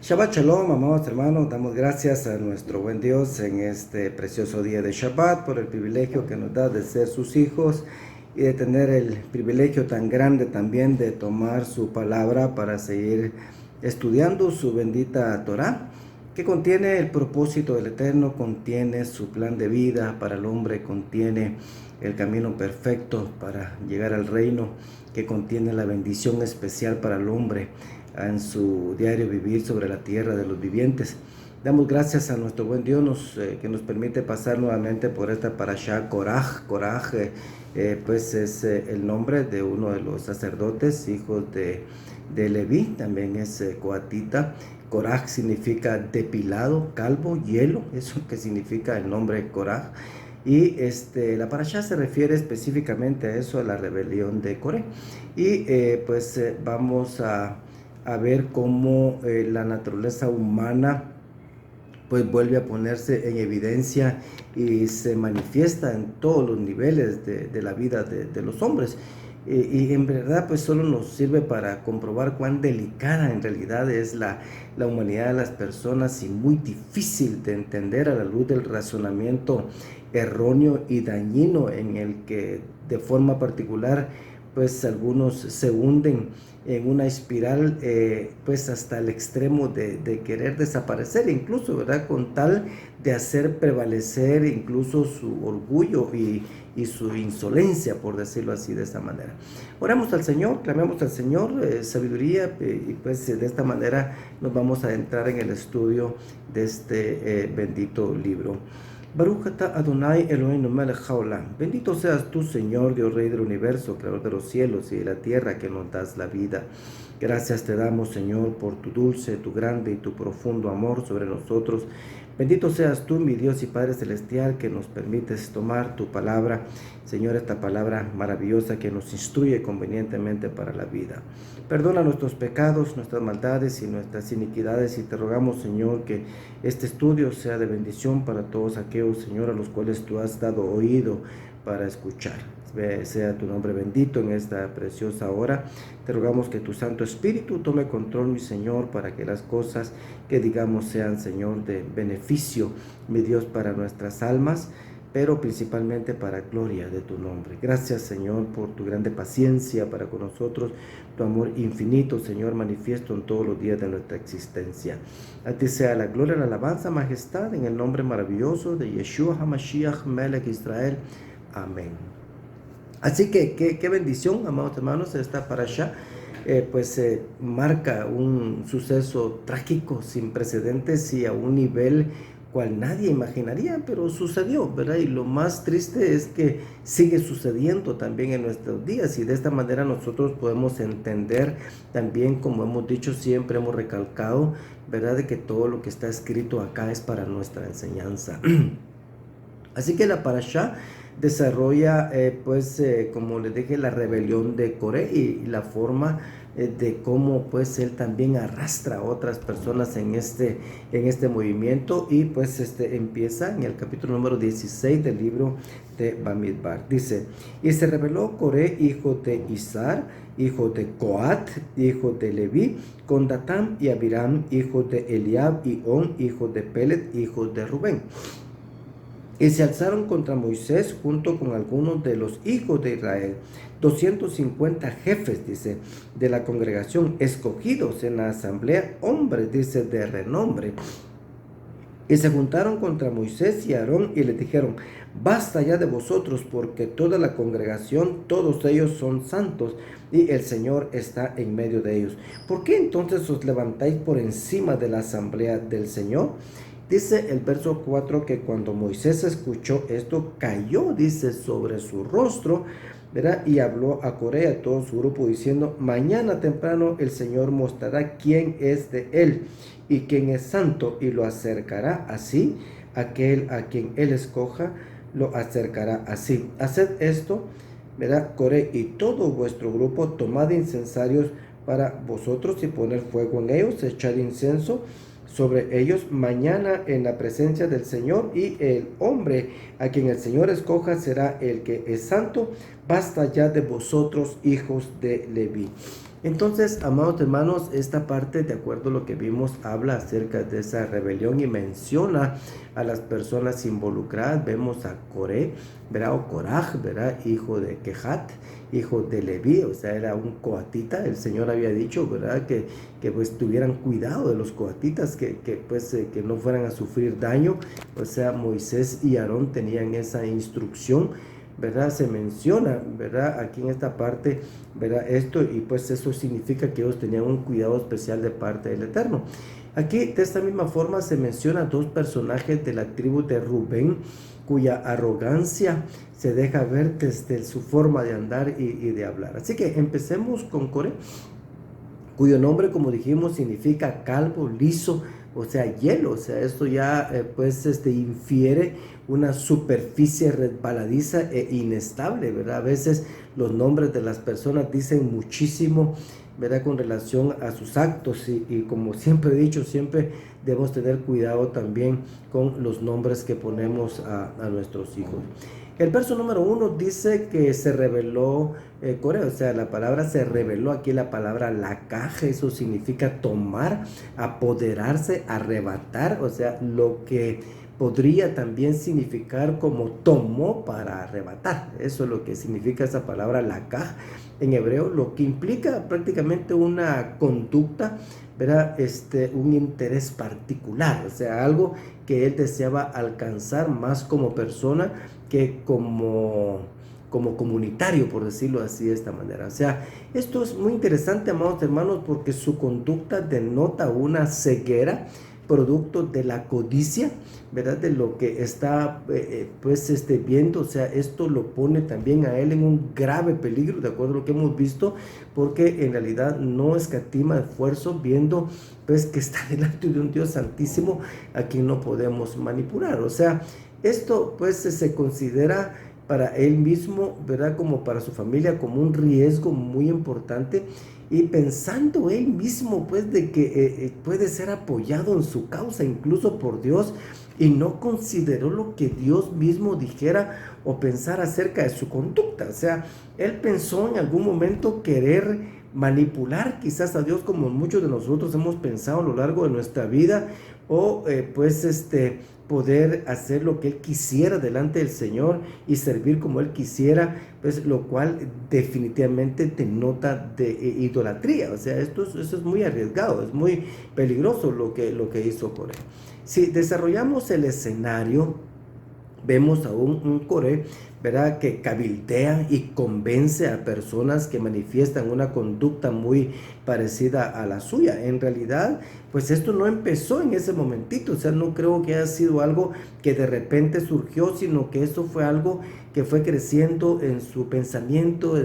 Shabbat Shalom, amados hermanos, damos gracias a nuestro buen Dios en este precioso día de Shabbat por el privilegio que nos da de ser sus hijos y de tener el privilegio tan grande también de tomar su palabra para seguir estudiando su bendita Torah, que contiene el propósito del Eterno, contiene su plan de vida para el hombre, contiene el camino perfecto para llegar al reino, que contiene la bendición especial para el hombre en su diario vivir sobre la tierra de los vivientes. Damos gracias a nuestro buen Dios que nos permite pasar nuevamente por esta parashá Koraj. Koraj pues es el nombre de uno de los sacerdotes, hijos de Leví, también es coatita. Koraj significa depilado, calvo, hielo, eso que significa el nombre Koraj. Y la parashá se refiere específicamente a eso, a la rebelión de Coré. Y vamos a ver cómo la naturaleza humana pues vuelve a ponerse en evidencia y se manifiesta en todos los niveles de la vida de los hombres. Y en verdad pues solo nos sirve para comprobar cuán delicada en realidad es la humanidad de las personas y muy difícil de entender a la luz del razonamiento erróneo y dañino en el que de forma particular pues algunos se hunden en una espiral pues hasta el extremo de querer desaparecer incluso, ¿verdad? Con tal de hacer prevalecer incluso su orgullo y su insolencia, por decirlo así, de esta manera. Oramos al Señor, clamemos al Señor sabiduría y pues de esta manera nos vamos a entrar en el estudio de este bendito libro. Baruch atah Adonai Eloheinu melech haolam. Bendito seas tú, Señor, Dios Rey del universo, creador de los cielos y de la tierra, que nos das la vida. Gracias te damos, Señor, por tu dulce, tu grande y tu profundo amor sobre nosotros. Bendito seas tú, mi Dios y Padre Celestial, que nos permites tomar tu palabra, Señor, esta palabra maravillosa que nos instruye convenientemente para la vida. Perdona nuestros pecados, nuestras maldades y nuestras iniquidades, y te rogamos, Señor, que este estudio sea de bendición para todos aquellos, Señor, a los cuales tú has dado oído para escuchar. Sea tu nombre bendito en esta preciosa hora. Te rogamos que tu Santo Espíritu tome control, mi Señor, para que las cosas que digamos sean, Señor, de beneficio, mi Dios, para nuestras almas, pero principalmente para gloria de tu nombre. Gracias, Señor, por tu grande paciencia para con nosotros, tu amor infinito, Señor, manifiesto en todos los días de nuestra existencia. A ti sea la gloria, la alabanza, majestad, en el nombre maravilloso de Yeshua HaMashiach, Melech Israel. Amén. Así que qué bendición, amados hermanos, esta parashá marca un suceso trágico sin precedentes y a un nivel cual nadie imaginaría, pero sucedió, ¿verdad? Y lo más triste es que sigue sucediendo también en nuestros días, y de esta manera nosotros podemos entender también, como hemos dicho siempre, hemos recalcado, ¿verdad?, de que todo lo que está escrito acá es para nuestra enseñanza. Así que la parashá desarrolla, como les dije, la rebelión de Coré y la forma de cómo pues él también arrastra a otras personas en este movimiento, y pues empieza en el capítulo número 16 del libro de Bamidbar. Dice: y se rebeló Coré, hijo de Izar, hijo de Coat, hijo de Leví, con Datán y Abiram, hijo de Eliab, y On, hijo de Pelet, hijo de Rubén. Y se alzaron contra Moisés junto con algunos de los hijos de Israel, 250 jefes, dice, de la congregación, escogidos en la asamblea, hombres, dice, de renombre. Y se juntaron contra Moisés y Aarón y les dijeron: basta ya de vosotros, porque toda la congregación, todos ellos son santos, y el Señor está en medio de ellos. ¿Por qué entonces os levantáis por encima de la asamblea del Señor? Dice el verso 4 que cuando Moisés escuchó esto, cayó, dice, sobre su rostro, ¿verdad? Y habló a Coré, a todo su grupo, diciendo: mañana temprano el Señor mostrará quién es de él y quién es santo, y lo acercará así, aquel a quien él escoja lo acercará así. Haced esto, ¿verdad? Coré y todo vuestro grupo, tomad incensarios para vosotros y poned fuego en ellos, echad incienso sobre ellos mañana en la presencia del Señor, y el hombre a quien el Señor escoja será el que es santo. basta ya de vosotros, hijos de Leví. Entonces, amados hermanos, esta parte, de acuerdo a lo que vimos, habla acerca de esa rebelión y menciona a las personas involucradas. Vemos a Coré, ¿verdad? O Coraj, ¿verdad? Hijo de Quehat, hijo de Leví, o sea, era un coatita. El Señor había dicho, ¿verdad? Que pues tuvieran cuidado de los coatitas, que no fueran a sufrir daño. O sea, Moisés y Aarón tenían esa instrucción, ¿verdad? Se menciona, ¿verdad? Aquí en esta parte, ¿verdad? Esto, y pues eso significa que ellos tenían un cuidado especial de parte del Eterno. Aquí, de esta misma forma, se menciona dos personajes de la tribu de Rubén, cuya arrogancia se deja ver desde su forma de andar y de hablar. Así que empecemos con Coré, cuyo nombre, como dijimos, significa calvo, liso, o sea, hielo. O sea, esto ya infiere una superficie resbaladiza e inestable, ¿verdad? A veces los nombres de las personas dicen muchísimo, ¿verdad? Con relación a sus actos, y como siempre he dicho, siempre debemos tener cuidado también con los nombres que ponemos a nuestros hijos. El verso número 1 dice que se reveló Coré, o sea, la palabra se reveló, aquí la palabra lakaj, eso significa tomar, apoderarse, arrebatar, o sea, lo que podría también significar como tomó para arrebatar. Eso es lo que significa esa palabra lakaj en hebreo, lo que implica prácticamente una conducta, ¿verdad? Un interés particular, o sea, algo que él deseaba alcanzar más como persona que como comunitario, por decirlo así, de esta manera. O sea, esto es muy interesante, amados hermanos, porque su conducta denota una ceguera producto de la codicia, ¿verdad? De lo que está viendo. O sea, esto lo pone también a él en un grave peligro, de acuerdo a lo que hemos visto, porque en realidad no escatima esfuerzo, viendo pues que está delante de un Dios santísimo a quien no podemos manipular. O sea, esto pues se considera para él mismo, ¿verdad? Como para su familia, como un riesgo muy importante, y pensando él mismo pues de que puede ser apoyado en su causa incluso por Dios, y no consideró lo que Dios mismo dijera o pensara acerca de su conducta. O sea, él pensó en algún momento querer manipular quizás a Dios, como muchos de nosotros hemos pensado a lo largo de nuestra vida, o poder hacer lo que él quisiera delante del Señor y servir como él quisiera, pues lo cual definitivamente denota de idolatría. O sea, eso es muy arriesgado, es muy peligroso lo que hizo Coré. Si desarrollamos el escenario, vemos a un Coré, ¿verdad?, que cabildea y convence a personas que manifiestan una conducta muy parecida a la suya. En realidad, pues esto no empezó en ese momentito. O sea, no creo que haya sido algo que de repente surgió, sino que eso fue algo que fue creciendo en su pensamiento,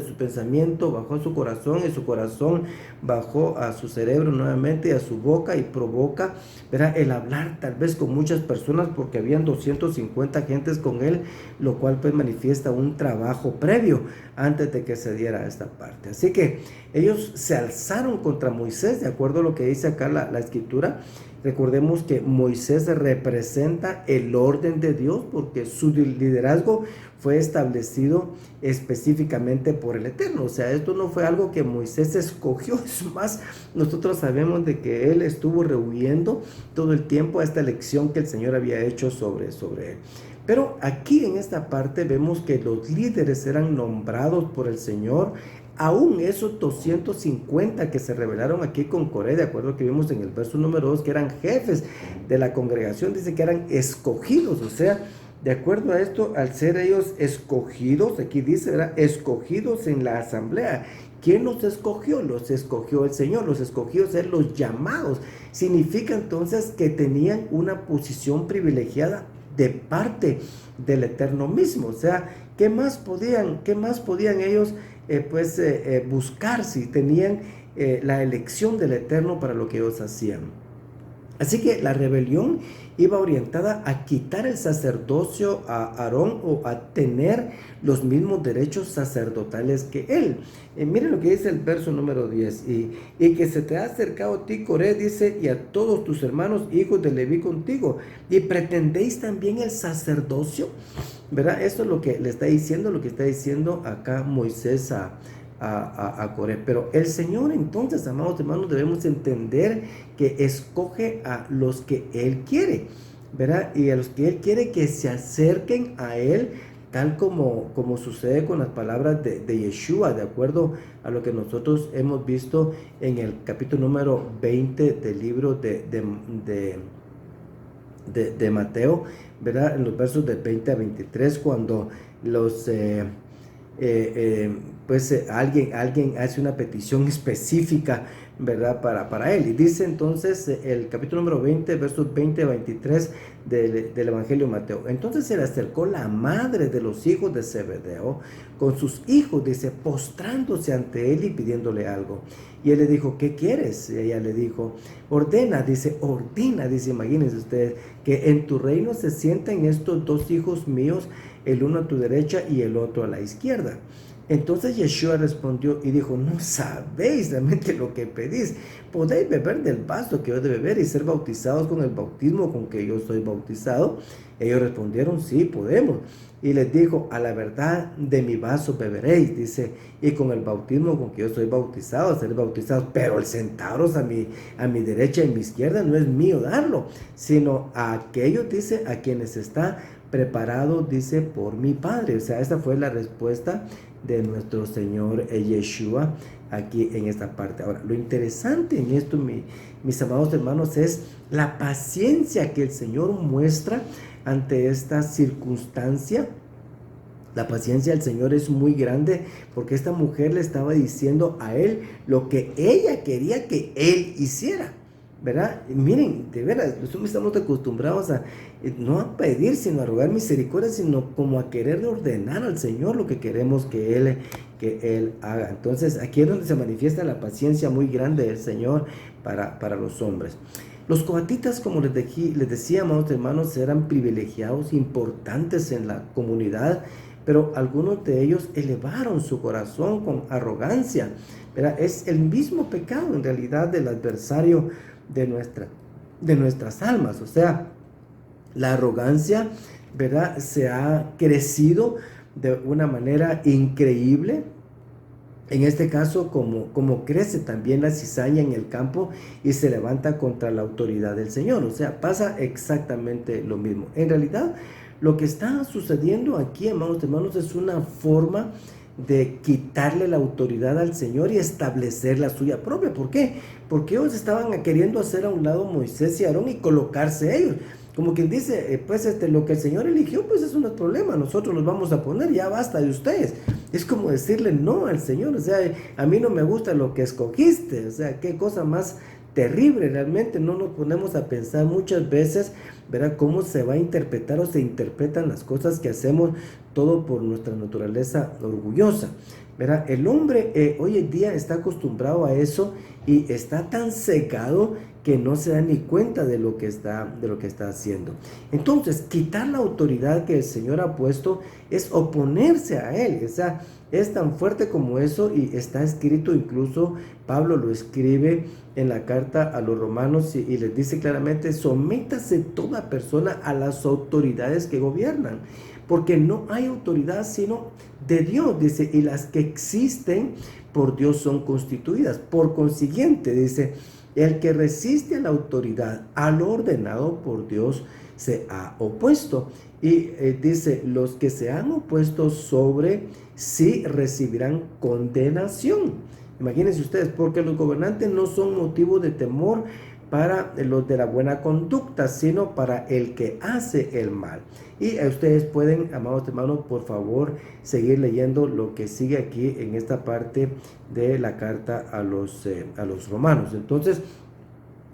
bajó a su corazón, y su corazón bajó a su cerebro nuevamente y a su boca, y provoca, ¿verdad?, el hablar tal vez con muchas personas, porque habían 250 gentes con él, lo cual pues manifiesta un trabajo previo antes de que se diera esta parte. Así que ellos se alzaron contra Moisés, de acuerdo a lo que dice acá la escritura. Recordemos que Moisés representa el orden de Dios, porque su liderazgo fue establecido específicamente por el Eterno. O sea, esto no fue algo que Moisés escogió. Es más, nosotros sabemos de que él estuvo rehuyendo todo el tiempo a esta elección que el Señor había hecho sobre él. Pero aquí en esta parte vemos que los líderes eran nombrados por el Señor. Aún esos 250 que se rebelaron aquí con Coré, de acuerdo a lo que vimos en el verso número 2, que eran jefes de la congregación, dice que eran escogidos. O sea, de acuerdo a esto, al ser ellos escogidos, aquí dice, ¿verdad?, escogidos en la asamblea. ¿Quién los escogió? Los escogió el Señor. Los escogidos eran los llamados. Significa entonces que tenían una posición privilegiada de parte del Eterno mismo. O sea, ¿qué más podían ellos buscar si tenían la elección del Eterno para lo que ellos hacían? Así que la rebelión iba orientada a quitar el sacerdocio a Aarón o a tener los mismos derechos sacerdotales que él. Miren lo que dice el verso número 10. Y que se te ha acercado a ti, Coré, dice, y a todos tus hermanos, hijos de Leví contigo. Y pretendéis también el sacerdocio. ¿Verdad? Esto es lo que le está diciendo, lo que está diciendo acá Moisés a Coré. Pero el Señor, entonces, amados hermanos, debemos entender que escoge a los que Él quiere, ¿verdad? Y a los que Él quiere que se acerquen a Él, tal como sucede con las palabras de Yeshua, de acuerdo a lo que nosotros hemos visto en el capítulo número 20 del libro de Mateo, ¿verdad? En los versos de 20 a 23, cuando los... alguien hace una petición específica, ¿verdad? Para él. Y dice entonces el capítulo número 20, versos 20 a 23 del Evangelio de Mateo. Entonces se le acercó la madre de los hijos de Zebedeo con sus hijos, dice, postrándose ante él y pidiéndole algo. Y él le dijo, ¿qué quieres? Y ella le dijo, ordena, dice, imagínense ustedes, que en tu reino se sienten estos dos hijos míos, el uno a tu derecha y el otro a la izquierda. Entonces Yeshua respondió y dijo, no sabéis realmente lo que pedís. ¿Podéis beber del vaso que yo he de beber y ser bautizados con el bautismo con que yo soy bautizado? Ellos respondieron, sí, podemos. Y les dijo, a la verdad de mi vaso beberéis, dice, y con el bautismo con que yo soy bautizado, seréis bautizados. Pero el sentaros a mi derecha y a mi izquierda no es mío darlo, sino a aquellos, dice, a quienes está preparado, dice, por mi Padre. O sea, esa fue la respuesta de nuestro Señor Yeshua aquí en esta parte. Ahora, lo interesante en esto, mis amados hermanos, es la paciencia que el Señor muestra ante esta circunstancia. La paciencia del Señor es muy grande porque esta mujer le estaba diciendo a él lo que ella quería que él hiciera, ¿verdad? Y miren, de veras, nosotros estamos acostumbrados a no a pedir, sino a rogar misericordia, sino como a querer ordenar al Señor lo que queremos que Él haga. Entonces, aquí es donde se manifiesta la paciencia muy grande del Señor para los hombres. Los coatitas, como les decía, amados hermanos, eran privilegiados, importantes en la comunidad, pero algunos de ellos elevaron su corazón con arrogancia, ¿verdad? Es el mismo pecado en realidad del adversario de nuestras almas. O sea, la arrogancia, ¿verdad?, se ha crecido de una manera increíble. En este caso, como crece también la cizaña en el campo y se levanta contra la autoridad del Señor. O sea, pasa exactamente lo mismo. En realidad, lo que está sucediendo aquí, amados hermanos, es una forma de quitarle la autoridad al Señor y establecer la suya propia. ¿Por qué? Porque ellos estaban queriendo hacer a un lado Moisés y Aarón y colocarse ellos. Como quien dice, lo que el Señor eligió, pues eso no es problema, nosotros los vamos a poner, ya basta de ustedes. Es como decirle no al Señor, o sea, a mí no me gusta lo que escogiste, o sea, qué cosa más terrible. Realmente no nos ponemos a pensar muchas veces, ¿verdad?, cómo se va a interpretar o se interpretan las cosas que hacemos, todo por nuestra naturaleza orgullosa, ¿verdad? El hombre hoy en día está acostumbrado a eso y está tan cegado que no se da ni cuenta de lo que está haciendo. Entonces, quitar la autoridad que el Señor ha puesto es oponerse a Él. O sea, es tan fuerte como eso, y está escrito, incluso Pablo lo escribe en la carta a los romanos y les dice claramente: sométase toda persona a las autoridades que gobiernan, porque no hay autoridad sino de Dios, dice, y las que existen por Dios son constituidas. Por consiguiente, dice, el que resiste a la autoridad, a lo ordenado por Dios, se ha opuesto. Y dice, los que se han opuesto sobre sí recibirán condenación. Imagínense ustedes, porque los gobernantes no son motivo de temor para los de la buena conducta, sino para el que hace el mal. Y ustedes pueden, amados hermanos, por favor, seguir leyendo lo que sigue aquí en esta parte de la carta a los romanos. Entonces,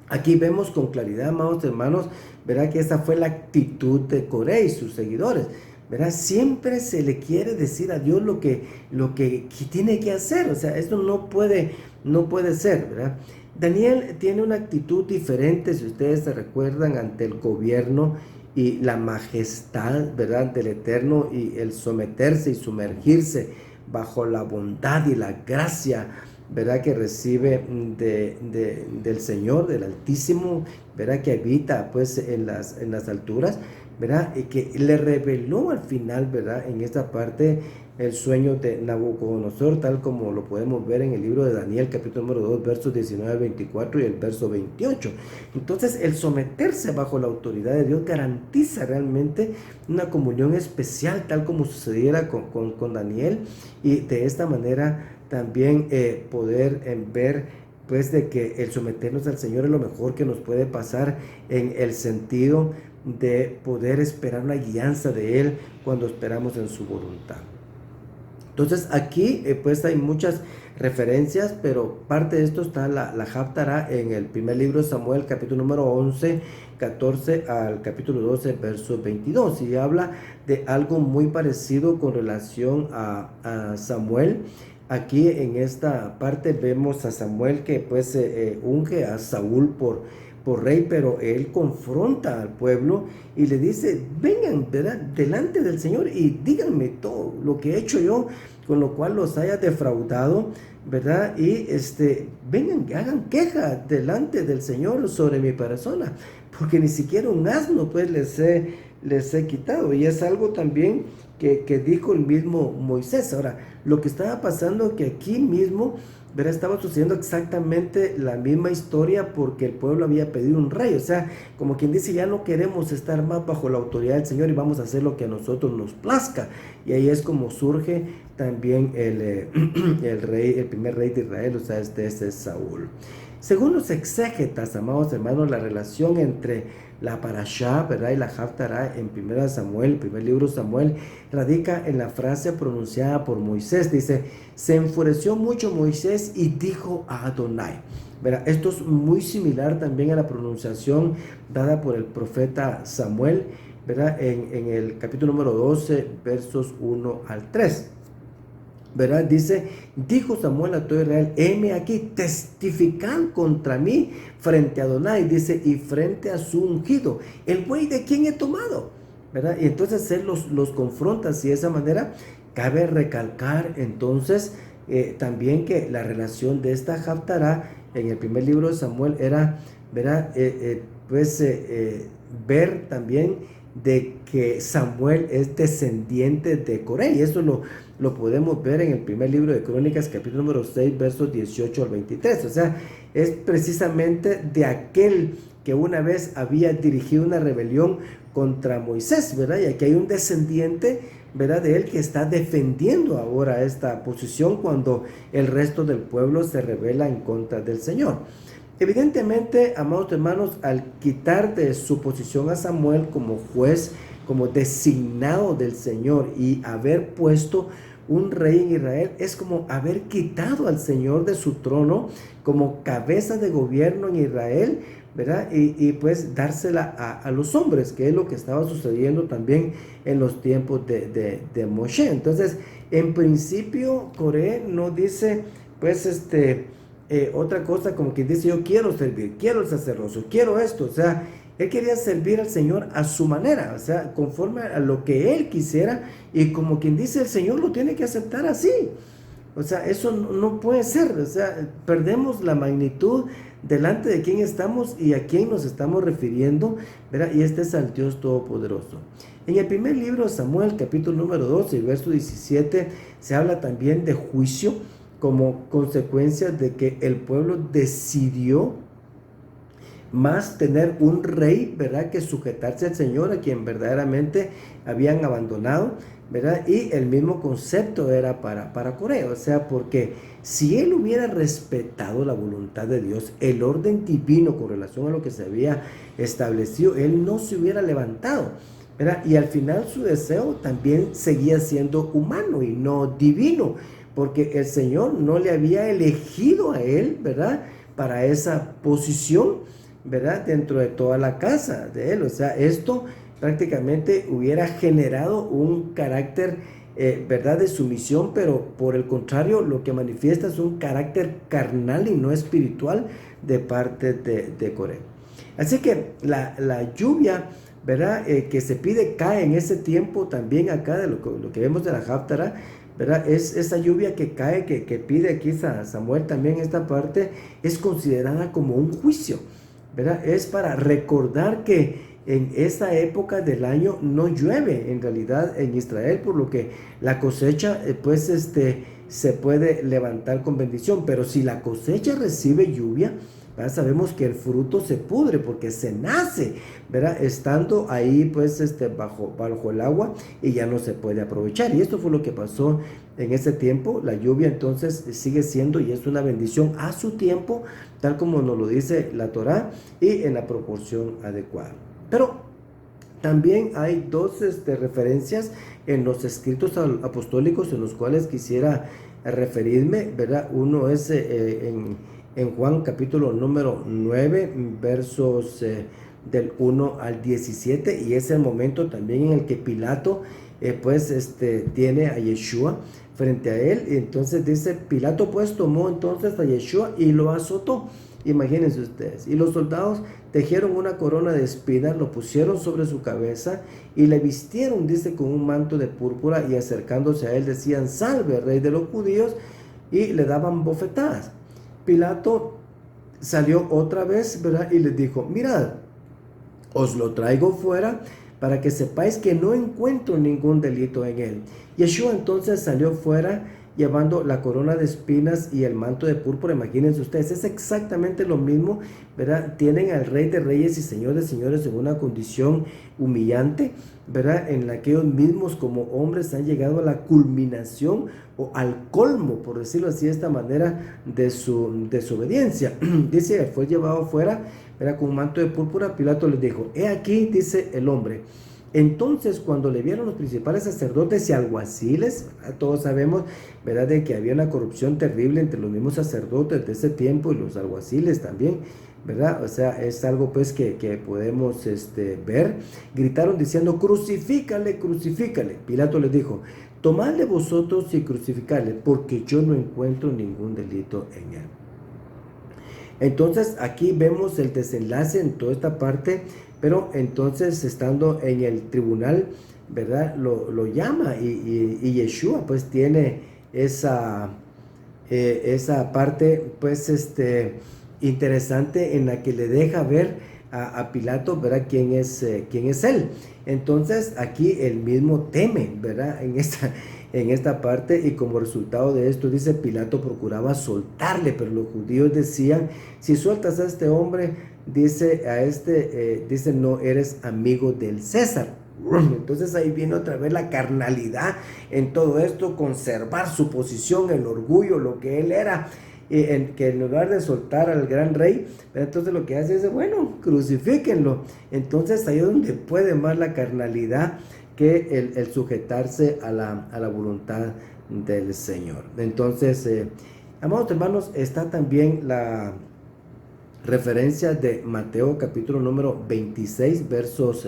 aquí vemos con claridad, amados hermanos, verá que esa fue la actitud de Coré y sus seguidores. ¿Verdad? Siempre se le quiere decir a Dios lo que tiene que hacer. O sea, esto no puede ser, ¿verdad? Daniel tiene una actitud diferente, si ustedes se recuerdan, ante el gobierno y la majestad, ¿verdad?, del Eterno, y el someterse y sumergirse bajo la bondad y la gracia, ¿verdad?, que recibe del Señor, del Altísimo, ¿verdad?, que habita pues en las alturas, ¿verdad?, y que le reveló al final, ¿verdad?, en esta parte el sueño de Nabucodonosor, tal como lo podemos ver en el libro de Daniel, capítulo número 2, versos 19 al 24 y el verso 28. Entonces, el someterse bajo la autoridad de Dios garantiza realmente una comunión especial, tal como sucediera con Daniel, y de esta manera también poder ver pues de que el someternos al Señor es lo mejor que nos puede pasar, en el sentido de poder esperar una guianza de Él cuando esperamos en su voluntad. Entonces aquí pues hay muchas referencias, pero parte de esto está la Haftarah en el primer libro de Samuel, capítulo número 11, 14 al capítulo 12, verso 22, y habla de algo muy parecido con relación a Samuel. Aquí en esta parte vemos a Samuel que pues unge a Saúl por rey, pero él confronta al pueblo y le dice: vengan, ¿verdad?, delante del Señor y díganme todo lo que he hecho yo, con lo cual los haya defraudado, ¿verdad? Y vengan, hagan queja delante del Señor sobre mi persona, porque ni siquiera un asno pues les he quitado. Y es algo también que dijo el mismo Moisés. Ahora, lo que estaba pasando que aquí mismo, ¿verdad?, estaba sucediendo exactamente la misma historia, porque el pueblo había pedido un rey. O sea, como quien dice, ya no queremos estar más bajo la autoridad del Señor y vamos a hacer lo que a nosotros nos plazca. Y ahí es como surge también el rey, el primer rey de Israel, o sea, este es Saúl. Según los exégetas, amados hermanos, la relación entre la parashá, ¿verdad?, y la Haftarah en 1 Samuel, el primer libro de Samuel, radica en la frase pronunciada por Moisés. Dice: se enfureció mucho Moisés y dijo a Adonai. ¿Verdad? Esto es muy similar también a la pronunciación dada por el profeta Samuel, ¿verdad?, en el capítulo número 12, versos 1 al 3. ¿Verdad? Dice: dijo Samuel a todo Israel: heme aquí, testifican contra mí frente a Adonai, dice, y frente a su ungido, el buey de quien he tomado, ¿verdad? Y entonces él los confronta. Así de esa manera, cabe recalcar entonces también que la relación de esta Haftarah en el primer libro de Samuel era, ¿verdad?, ver también de que Samuel es descendiente de Coré, y eso lo podemos ver en el primer libro de Crónicas, capítulo número 6, versos 18 al 23. O sea, es precisamente de aquel que una vez había dirigido una rebelión contra Moisés, ¿verdad? Y aquí hay un descendiente, ¿verdad?, de él, que está defendiendo ahora esta posición cuando el resto del pueblo se rebela en contra del Señor. Evidentemente, amados hermanos, al quitar de su posición a Samuel como juez, como designado del Señor, y haber puesto un rey en Israel, es como haber quitado al Señor de su trono como cabeza de gobierno en Israel, ¿verdad? Y pues dársela a los hombres, que es lo que estaba sucediendo también en los tiempos de Moshe. Entonces, en principio, Coré no dice, pues, otra cosa, como quien dice: yo quiero servir, quiero el sacerdocio, quiero esto. O sea, él quería servir al Señor a su manera, o sea, conforme a lo que él quisiera, y como quien dice, el Señor lo tiene que aceptar así. O sea, eso no puede ser. O sea, perdemos la magnitud delante de quién estamos y a quién nos estamos refiriendo, ¿verdad? Y este es al Dios Todopoderoso. En el primer libro de Samuel, capítulo número 12, verso 17, se habla también de juicio como consecuencia de que el pueblo decidió más tener un rey, ¿verdad?, que sujetarse al Señor, a quien verdaderamente habían abandonado, ¿verdad? Y el mismo concepto era para Coré. O sea, porque si él hubiera respetado la voluntad de Dios, el orden divino con relación a lo que se había establecido, él no se hubiera levantado, ¿verdad? Y al final su deseo también seguía siendo humano y no divino, porque el Señor no le había elegido a él, ¿verdad?, para esa posición, ¿verdad?, dentro de toda la casa de él. O sea, esto prácticamente hubiera generado un carácter ¿verdad?, de sumisión, pero por el contrario, lo que manifiesta es un carácter carnal y no espiritual de parte de Coré. Así que la lluvia, ¿verdad?, que se pide cae en ese tiempo también acá de lo que vemos de la Háftara, ¿verdad? Es esa lluvia que cae, que pide aquí Samuel también en esta parte, es considerada como un juicio, ¿verdad? Es para recordar que en esa época del año no llueve en realidad en Israel, por lo que la cosecha pues se puede levantar con bendición, pero si la cosecha recibe lluvia, ¿verdad?, sabemos que el fruto se pudre porque se nace, ¿verdad?, estando ahí pues bajo el agua, y ya no se puede aprovechar. Y esto fue lo que pasó en ese tiempo. La lluvia entonces sigue siendo y es una bendición a su tiempo, tal como nos lo dice la Torá, y en la proporción adecuada. Pero también hay dos referencias en los escritos apostólicos en los cuales quisiera referirme, ¿verdad? Uno es en Juan capítulo número 9, versos del 1 al 17, y es el momento también en el que Pilato tiene a Yeshua frente a él. Y entonces dice, Pilato pues tomó entonces a Yeshua y lo azotó. Imagínense ustedes. Y los soldados tejieron una corona de espinas, lo pusieron sobre su cabeza y le vistieron, dice, con un manto de púrpura, y acercándose a él decían, salve, rey de los judíos, y le daban bofetadas. Pilato salió otra vez, ¿verdad?, y les dijo, mirad, os lo traigo fuera para que sepáis que no encuentro ningún delito en él. Yeshua entonces salió fuera llevando la corona de espinas y el manto de púrpura. Imagínense ustedes, es exactamente lo mismo, ¿verdad? Tienen al Rey de Reyes y Señor de Señores en una condición humillante, ¿verdad?, en la que ellos mismos como hombres han llegado a la culminación o al colmo, por decirlo así de esta manera, de su desobediencia. Dice, fue llevado fuera, ¿verdad?, con un manto de púrpura. Pilato les dijo, he aquí, dice el hombre. Entonces, cuando le vieron los principales sacerdotes y alguaciles, todos sabemos, ¿verdad?, de que había una corrupción terrible entre los mismos sacerdotes de ese tiempo y los alguaciles también, ¿verdad? O sea, es algo pues que podemos ver. Gritaron diciendo, crucifícale, crucifícale. Pilato les dijo, tomadle vosotros y crucificadle, porque yo no encuentro ningún delito en él. Entonces, aquí vemos el desenlace en toda esta parte. Pero entonces, estando en el tribunal, ¿verdad?, lo llama, y Yeshua pues tiene esa parte pues interesante, en la que le deja ver a Pilato, ¿verdad?, quién es él. Entonces aquí él mismo teme, ¿verdad?, en esta parte, y como resultado de esto, dice, Pilato procuraba soltarle, pero los judíos decían, si sueltas a este hombre, dice dice, no eres amigo del César. Entonces ahí viene otra vez la carnalidad en todo esto, conservar su posición, el orgullo, lo que él era, que en lugar de soltar al gran rey, entonces lo que hace es, bueno, crucifíquenlo. Entonces ahí es donde puede más la carnalidad que el sujetarse a la voluntad del Señor. Entonces, amados hermanos, está también la referencia de Mateo capítulo número 26, versos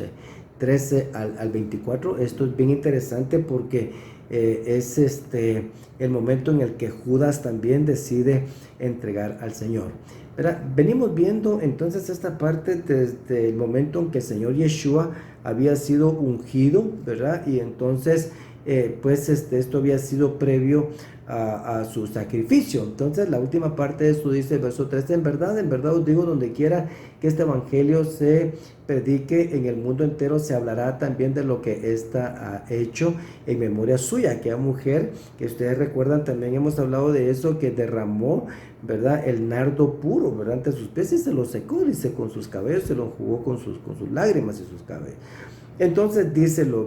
13 al 24. Esto es bien interesante porque es el momento en el que Judas también decide entregar al Señor. ¿Verdad? Venimos viendo entonces esta parte desde el momento en que el Señor Yeshua había sido ungido, ¿verdad? Y entonces pues esto había sido previo a su sacrificio. Entonces la última parte de eso dice, verso 13, en verdad os digo, donde quiera que este evangelio se predique en el mundo entero, se hablará también de lo que ésta ha hecho en memoria suya. Aquella mujer que ustedes recuerdan, también hemos hablado de eso, que derramó, ¿verdad?, el nardo puro, ¿verdad?, ante sus pies, y se lo secó, dice, con sus cabellos, se lo enjugó con sus lágrimas y sus cabellos. Entonces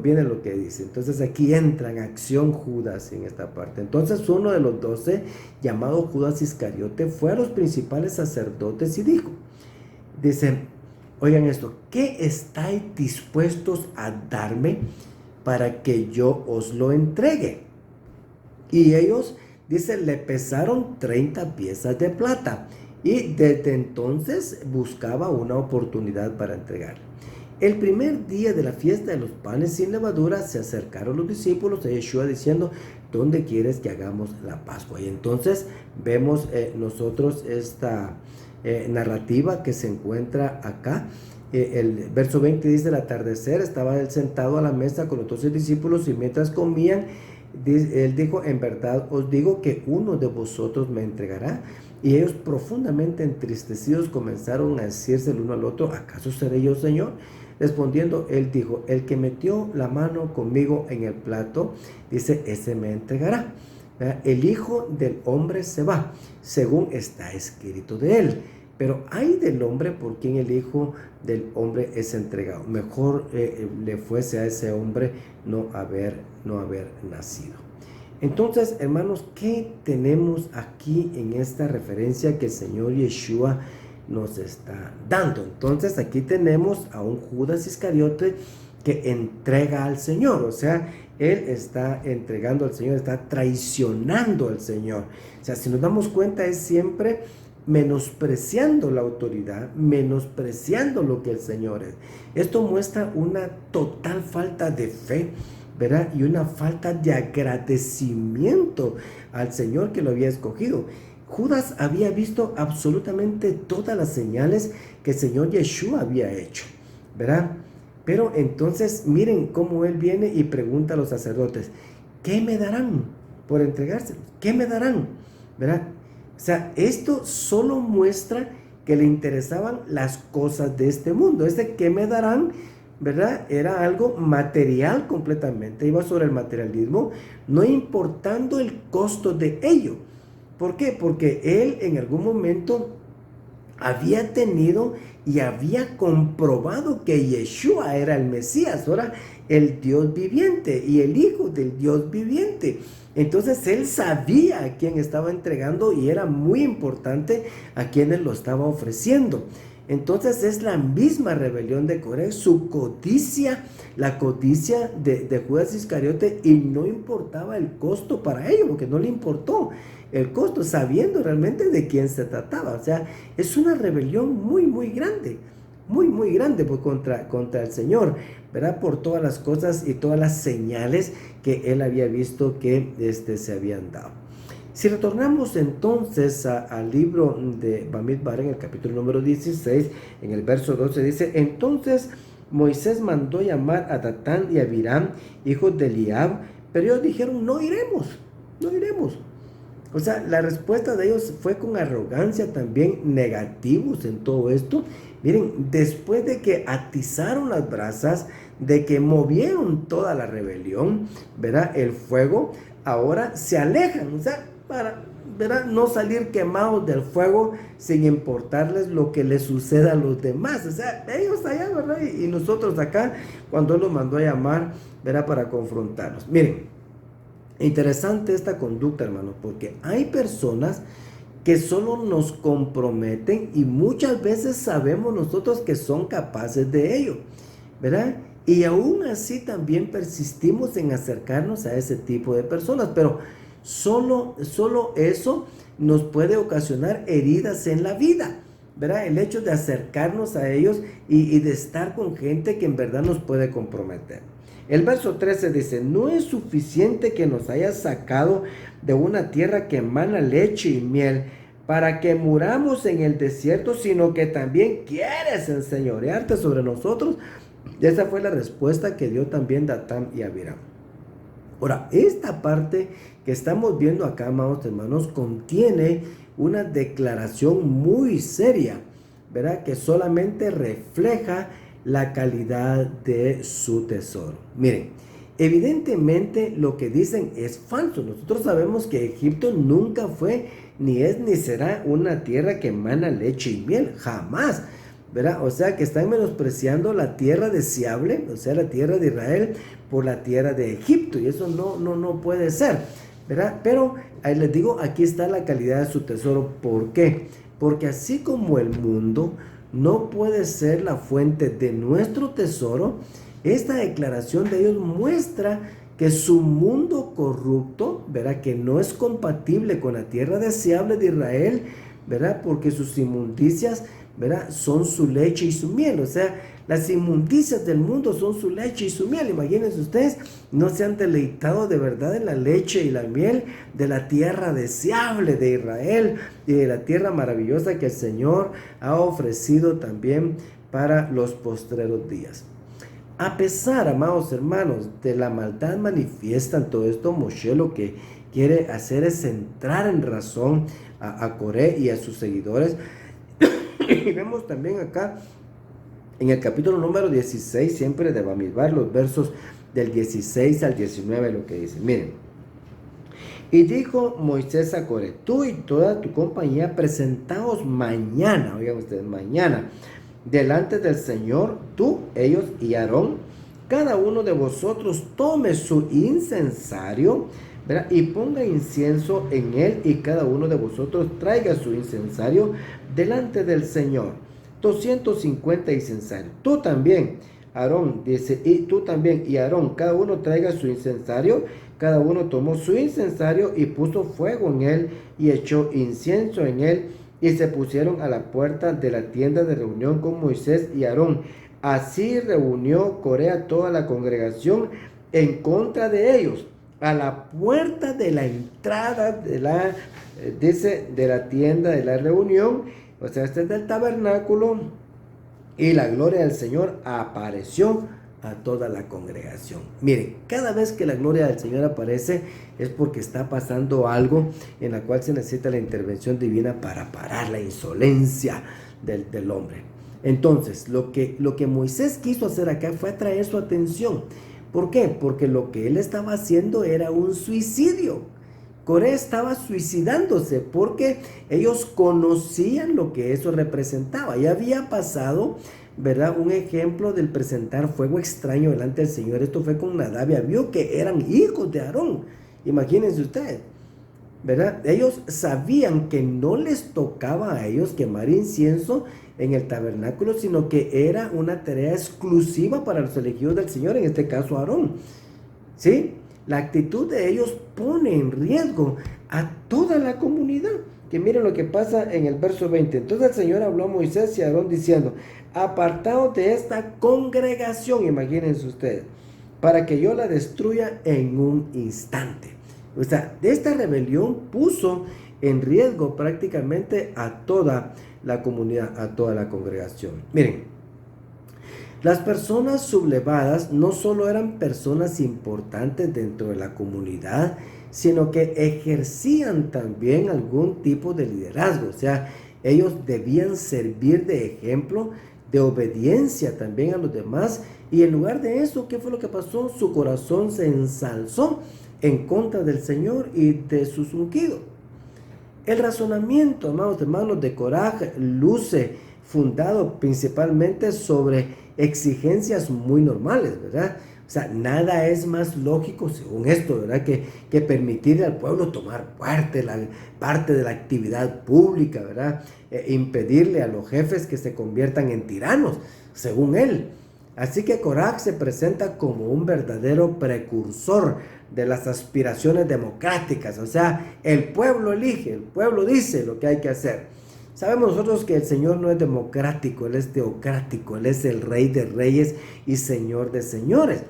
viene lo que dice. Entonces aquí entra en acción Judas en esta parte. Entonces uno de los 12, llamado Judas Iscariote, fue a los principales sacerdotes y dijo, dice, oigan esto, ¿qué estáis dispuestos a darme para que yo os lo entregue? Y ellos, dice, le pesaron 30 piezas de plata, y desde entonces buscaba una oportunidad para entregarle. El primer día de la fiesta de los panes sin levadura se acercaron los discípulos a Yeshua diciendo, ¿dónde quieres que hagamos la Pascua? Y entonces vemos nosotros esta narrativa que se encuentra acá. El verso 20 dice, al atardecer estaba él sentado a la mesa con los 12 discípulos y mientras comían, él dijo, en verdad os digo que uno de vosotros me entregará. Y ellos profundamente entristecidos comenzaron a decirse el uno al otro, ¿acaso seré yo, Señor? Respondiendo, él dijo, el que metió la mano conmigo en el plato, dice, ese me entregará. El Hijo del Hombre se va, según está escrito de él. Pero hay del hombre por quien el Hijo del Hombre es entregado. Mejor le fuese a ese hombre no haber nacido. Entonces, hermanos, ¿qué tenemos aquí en esta referencia que el Señor Yeshua nos está dando? Entonces, aquí tenemos a un Judas Iscariote que entrega al Señor. O sea, él está entregando al Señor, está traicionando al Señor. O sea, si nos damos cuenta, es siempre menospreciando la autoridad, menospreciando lo que el Señor es. Esto muestra una total falta de fe, ¿verdad? Y una falta de agradecimiento al Señor que lo había escogido. Judas había visto absolutamente todas las señales que el Señor Yeshua había hecho, ¿verdad? Pero entonces miren cómo él viene y pregunta a los sacerdotes, ¿qué me darán por entregárselos? ¿Qué me darán? ¿Verdad? O sea, esto solo muestra que le interesaban las cosas de este mundo. ¿Qué me darán? ¿Verdad? Era algo material completamente, iba sobre el materialismo, no importando el costo de ello. ¿Por qué? Porque él en algún momento había tenido y había comprobado que Yeshua era el Mesías, ahora el Dios viviente y el Hijo del Dios viviente. Entonces él sabía a quién estaba entregando y era muy importante a quienes lo estaba ofreciendo. Entonces es la misma rebelión de Coré, su codicia, la codicia de Judas Iscariote, y no importaba el costo para ello, porque no le importó el costo, sabiendo realmente de quién se trataba. O sea, es una rebelión muy, muy grande, muy grande pues, contra el Señor, ¿verdad? Por todas las cosas y todas las señales que él había visto que se habían dado. Si retornamos entonces al libro de Bamidbar, en el capítulo número 16, en el verso 12 dice, entonces Moisés mandó llamar a Datán y a Abiram, hijos de Eliab, pero ellos dijeron, no iremos. O sea, la respuesta de ellos fue con arrogancia, también negativos en todo esto. Miren, después de que atizaron las brasas, de que movieron toda la rebelión, ¿verdad? El fuego, ahora se alejan, o sea, para, ¿verdad?, no salir quemados del fuego sin importarles lo que les suceda a los demás. O sea, ellos allá, ¿verdad? Y nosotros acá, cuando él los mandó a llamar, ¿verdad?, para confrontarlos. Miren, interesante esta conducta, hermano, porque hay personas que solo nos comprometen y muchas veces sabemos nosotros que son capaces de ello, ¿verdad? Y aún así también persistimos en acercarnos a ese tipo de personas, pero solo eso nos puede ocasionar heridas en la vida, ¿verdad? El hecho de acercarnos a ellos y de estar con gente que en verdad nos puede comprometer. El verso 13 dice, no es suficiente que nos hayas sacado de una tierra que emana leche y miel para que muramos en el desierto, sino que también quieres enseñorearte sobre nosotros. Y esa fue la respuesta que dio también Datán y Abiram. Ahora, esta parte que estamos viendo acá, amados hermanos, contiene una declaración muy seria, ¿verdad? Que solamente refleja la calidad de su tesoro. Miren, evidentemente lo que dicen es falso. Nosotros sabemos que Egipto nunca fue, ni es, ni será una tierra que emana leche y miel, jamás, ¿verdad? O sea, que están menospreciando la tierra deseable, o sea, la tierra de Israel, por la tierra de Egipto, y eso no puede ser, ¿verdad? Pero ahí les digo, aquí está la calidad de su tesoro. ¿Por qué? Porque así como el mundo no puede ser la fuente de nuestro tesoro, esta declaración de ellos muestra que su mundo corrupto, ¿verdad?, que no es compatible con la tierra deseable de Israel, ¿verdad?, porque sus inmundicias ¿verdad? Son su leche y su miel. O sea, las inmundicias del mundo son su leche y su miel. Imagínense ustedes, no se han deleitado de verdad en la leche y la miel de la tierra deseable de Israel y de la tierra maravillosa que el Señor ha ofrecido también para los postreros días. A pesar, amados hermanos, de la maldad manifiesta en todo esto, Moshe lo que quiere hacer es centrar en razón a Coré y a sus seguidores. Y vemos también acá en el capítulo número 16, siempre de Bamidbar, los versos del 16 al 19, lo que dice. Miren. Y dijo Moisés a Coré: tú y toda tu compañía presentaos mañana, oigan ustedes, mañana, delante del Señor, tú, ellos y Aarón. Cada uno de vosotros tome su incensario, ¿verdad? Y ponga incienso en él, y cada uno de vosotros traiga su incensario delante del Señor. 250 incensarios. Tú también, Aarón, dice, y tú también, y Aarón, cada uno traiga su incensario. Cada uno tomó su incensario y puso fuego en él y echó incienso en él, y se pusieron a la puerta de la tienda de reunión con Moisés y Aarón. Así reunió Coré a toda la congregación en contra de ellos, a la puerta de la entrada de la tienda de la reunión, o sea, este es del tabernáculo, y la gloria del Señor apareció a toda la congregación. Miren, cada vez que la gloria del Señor aparece es porque está pasando algo en la cual se necesita la intervención divina para parar la insolencia del hombre. Entonces, lo que Moisés quiso hacer acá fue atraer su atención. ¿Por qué? Porque lo que él estaba haciendo era un suicidio. Coré estaba suicidándose porque ellos conocían lo que eso representaba. Ya había pasado, ¿verdad?, un ejemplo del presentar fuego extraño delante del Señor. Esto fue con Nadab y Abiú, que eran hijos de Aarón. Imagínense ustedes, ¿verdad? Ellos sabían que no les tocaba a ellos quemar incienso en el tabernáculo, sino que era una tarea exclusiva para los elegidos del Señor, en este caso Aarón. ¿Sí? La actitud de ellos pone en riesgo a toda la comunidad. Que miren lo que pasa en el verso 20. Entonces el Señor habló a Moisés y a Aarón diciendo: apartaos de esta congregación, imagínense ustedes, para que yo la destruya en un instante. O sea, de esta rebelión puso en riesgo prácticamente a toda la comunidad, a toda la congregación. Miren, las personas sublevadas no solo eran personas importantes dentro de la comunidad, sino que ejercían también algún tipo de liderazgo. O sea, ellos debían servir de ejemplo, de obediencia también a los demás. Y en lugar de eso, ¿qué fue lo que pasó? Su corazón se ensalzó en contra del Señor y de sus ungidos. El razonamiento, amados hermanos, de Coraj luce fundado principalmente sobre exigencias muy normales, ¿verdad? O sea, nada es más lógico según esto, ¿verdad?, que permitirle al pueblo tomar parte de la actividad pública, ¿verdad? Impedirle a los jefes que se conviertan en tiranos, según él. Así que Coraj se presenta como un verdadero precursor de las aspiraciones democráticas. O sea, el pueblo elige, el pueblo dice lo que hay que hacer. Sabemos nosotros que el Señor no es democrático, Él es teocrático, Él es el Rey de Reyes y Señor de Señores.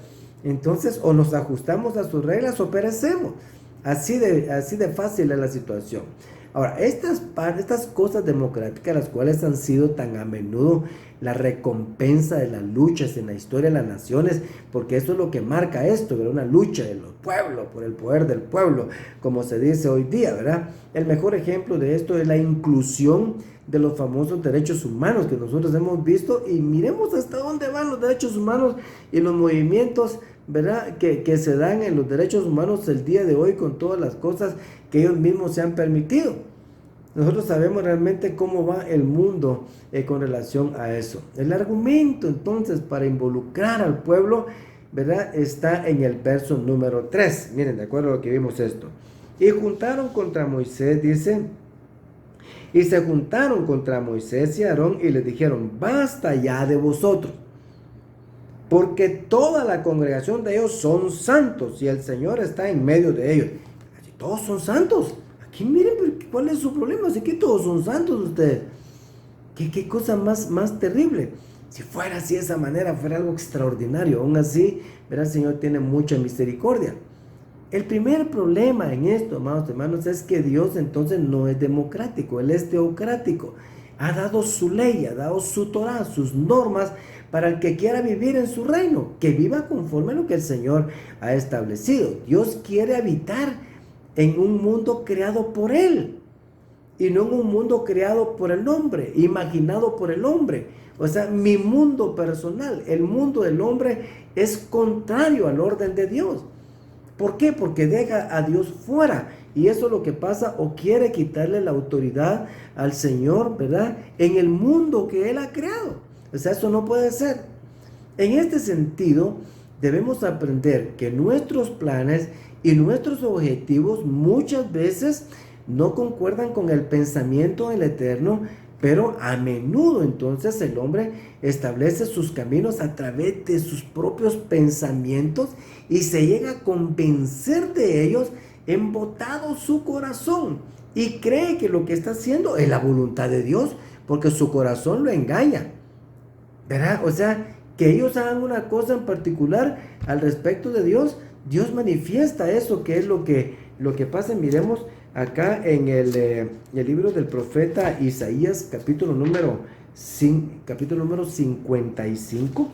Entonces, o nos ajustamos a sus reglas o perecemos. Así de fácil es la situación. Ahora, estas cosas democráticas, las cuales han sido tan a menudo la recompensa de las luchas en la historia de las naciones, porque eso es lo que marca esto, ¿verdad? Una lucha de los pueblos, por el poder del pueblo, como se dice hoy día, ¿verdad? El mejor ejemplo de esto es la inclusión de los famosos derechos humanos que nosotros hemos visto, y miremos hasta dónde van los derechos humanos y los movimientos, ¿verdad?, que se dan en los derechos humanos el día de hoy, con todas las cosas que ellos mismos se han permitido. Nosotros sabemos realmente cómo va el mundo con relación a eso. El argumento entonces para involucrar al pueblo, ¿verdad?, está en el verso número 3. Miren, de acuerdo a lo que vimos esto. Y juntaron contra Moisés, dice, y se juntaron contra Moisés y Aarón y les dijeron: basta ya de vosotros, porque toda la congregación de ellos son santos y el Señor está en medio de ellos. Así, todos son santos. Aquí miren, ¿cuál es su problema? Así que todos son santos ustedes. ¿Qué cosa más terrible? Si fuera así de esa manera, fuera algo extraordinario. Aún así, verá, el Señor tiene mucha misericordia. El primer problema en esto, amados hermanos, es que Dios entonces no es democrático, Él es teocrático. Ha dado su ley, ha dado su Torah, sus normas para el que quiera vivir en su reino, que viva conforme a lo que el Señor ha establecido. Dios quiere habitar en un mundo creado por Él y no en un mundo creado por el hombre, imaginado por el hombre. O sea, mi mundo personal, el mundo del hombre es contrario al orden de Dios. ¿Por qué? Porque deja a Dios fuera. Y eso es lo que pasa, o quiere quitarle la autoridad al Señor, ¿verdad? En el mundo que Él ha creado. O sea, eso no puede ser. En este sentido, debemos aprender que nuestros planes y nuestros objetivos muchas veces no concuerdan con el pensamiento del Eterno, pero a menudo entonces el hombre establece sus caminos a través de sus propios pensamientos y se llega a convencer de ellos, embotado su corazón, y cree que lo que está haciendo es la voluntad de Dios, porque su corazón lo engaña, ¿verdad? O sea, que ellos hagan una cosa en particular al respecto de Dios, Dios manifiesta eso, que es lo que pasa. Miremos acá en el libro del profeta Isaías, capítulo número 55.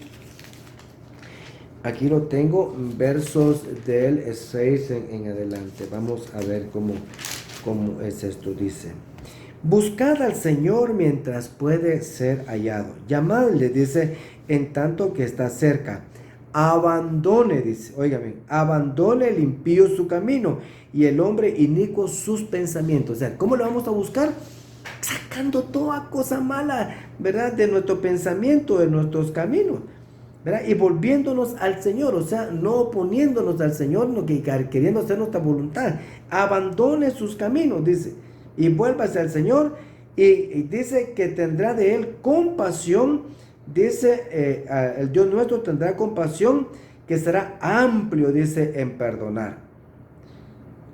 Aquí lo tengo, versos del 6 en adelante. Vamos a ver cómo es esto. Dice: buscad al Señor mientras puede ser hallado. Llamadle, dice, en tanto que está cerca. Abandone, dice, óigame, abandone el impío su camino y el hombre inicuo sus pensamientos. O sea, ¿cómo lo vamos a buscar? Sacando toda cosa mala, ¿verdad? De nuestro pensamiento, de nuestros caminos, ¿verdad? Y volviéndonos al Señor, o sea, no oponiéndonos al Señor, no queriendo hacer nuestra voluntad. Abandone sus caminos, dice, y vuélvase al Señor, y dice que tendrá de él compasión. Dice, el Dios nuestro tendrá compasión, que será amplio, dice, en perdonar.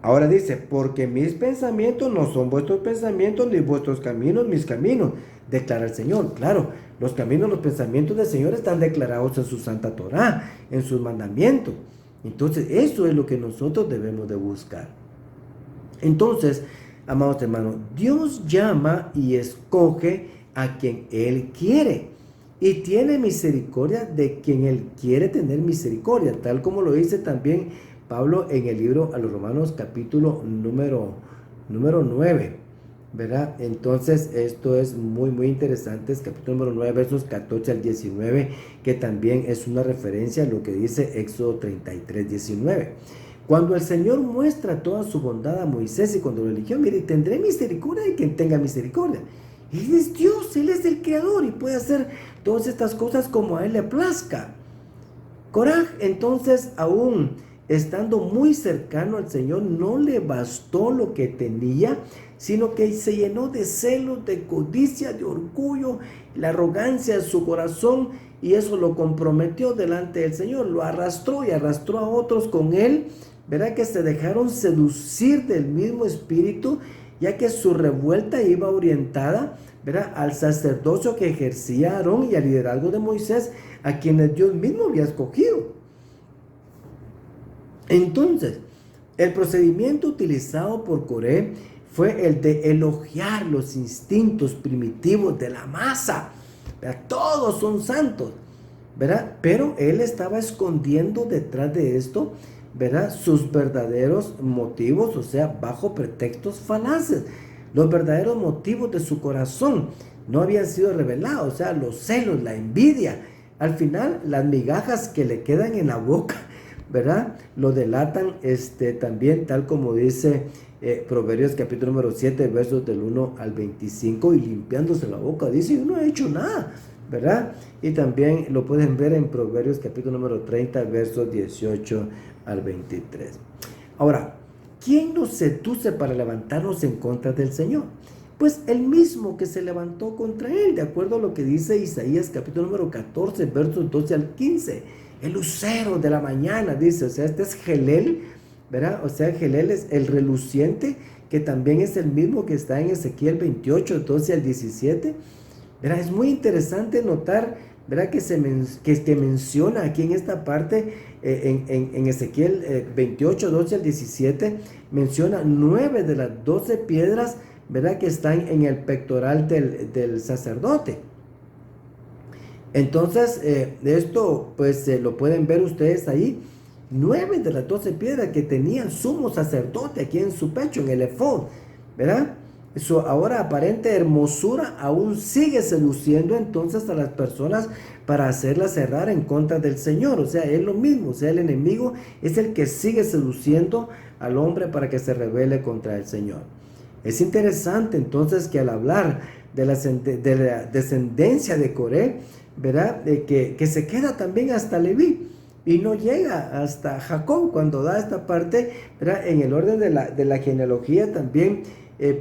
Ahora dice, porque mis pensamientos no son vuestros pensamientos, ni vuestros caminos mis caminos, declara el Señor. Claro, los caminos, los pensamientos del Señor están declarados en su Santa Torah, en sus mandamientos. Entonces, eso es lo que nosotros debemos de buscar. Entonces, amados hermanos, Dios llama y escoge a quien Él quiere. Y tiene misericordia de quien Él quiere tener misericordia, tal como lo dice también Pablo en el libro a los Romanos, capítulo número 9, ¿verdad? Entonces esto es muy interesante, es capítulo número 9, versos 14 al 19, que también es una referencia a lo que dice Éxodo 33, 19. Cuando el Señor muestra toda su bondad a Moisés y cuando lo eligió, mire, tendré misericordia de quien tenga misericordia. Él es Dios, Él es el creador y puede hacer todas estas cosas como a Él le plazca. Coraj, entonces, aún estando muy cercano al Señor, no le bastó lo que tenía, sino que se llenó de celos, de codicia, de orgullo, la arrogancia de su corazón, y eso lo comprometió delante del Señor, lo arrastró y arrastró a otros con él, ¿verdad? Que se dejaron seducir del mismo espíritu, ya que su revuelta iba orientada, ¿verdad?, al sacerdocio que ejercía Aarón y al liderazgo de Moisés, a quienes Dios mismo había escogido. Entonces, el procedimiento utilizado por Coré fue el de elogiar los instintos primitivos de la masa, ¿verdad? Todos son santos, ¿verdad? Pero él estaba escondiendo detrás de esto, ¿verdad?, sus verdaderos motivos, o sea, bajo pretextos falaces. Los verdaderos motivos de su corazón no habían sido revelados, o sea, los celos, la envidia. Al final, las migajas que le quedan en la boca, ¿verdad?, lo delatan también, tal como dice Proverbios capítulo número 7, versos del 1 al 25, y limpiándose la boca, dice, yo no he hecho nada, ¿verdad? Y también lo pueden ver en Proverbios capítulo número 30, versos 18 al 23. Ahora, ¿quién nos seduce para levantarnos en contra del Señor? Pues el mismo que se levantó contra él, de acuerdo a lo que dice Isaías capítulo número 14, versos 12 al 15. El lucero de la mañana, dice, o sea, este es Gelel, ¿verdad? O sea, Gelel es el reluciente, que también es el mismo que está en Ezequiel 28, 12 al 17, ¿Verdad? Es muy interesante notar, ¿verdad? Que menciona aquí en esta parte, en Ezequiel 28, 12 al 17, menciona 9 de las 12 piedras, ¿verdad? Que están en el pectoral del sacerdote. Entonces, esto pues lo pueden ver ustedes ahí. 9 de las 12 piedras que tenía el sumo sacerdote aquí en su pecho, en el efod, ¿verdad? Su ahora aparente hermosura aún sigue seduciendo entonces a las personas para hacerlas cerrar en contra del Señor. O sea, es lo mismo. O sea, el enemigo es el que sigue seduciendo al hombre para que se rebele contra el Señor. Es interesante entonces que al hablar de la descendencia de Coré, ¿verdad? Que se queda también hasta Leví y no llega hasta Jacob cuando da esta parte, ¿verdad? En el orden de la genealogía también,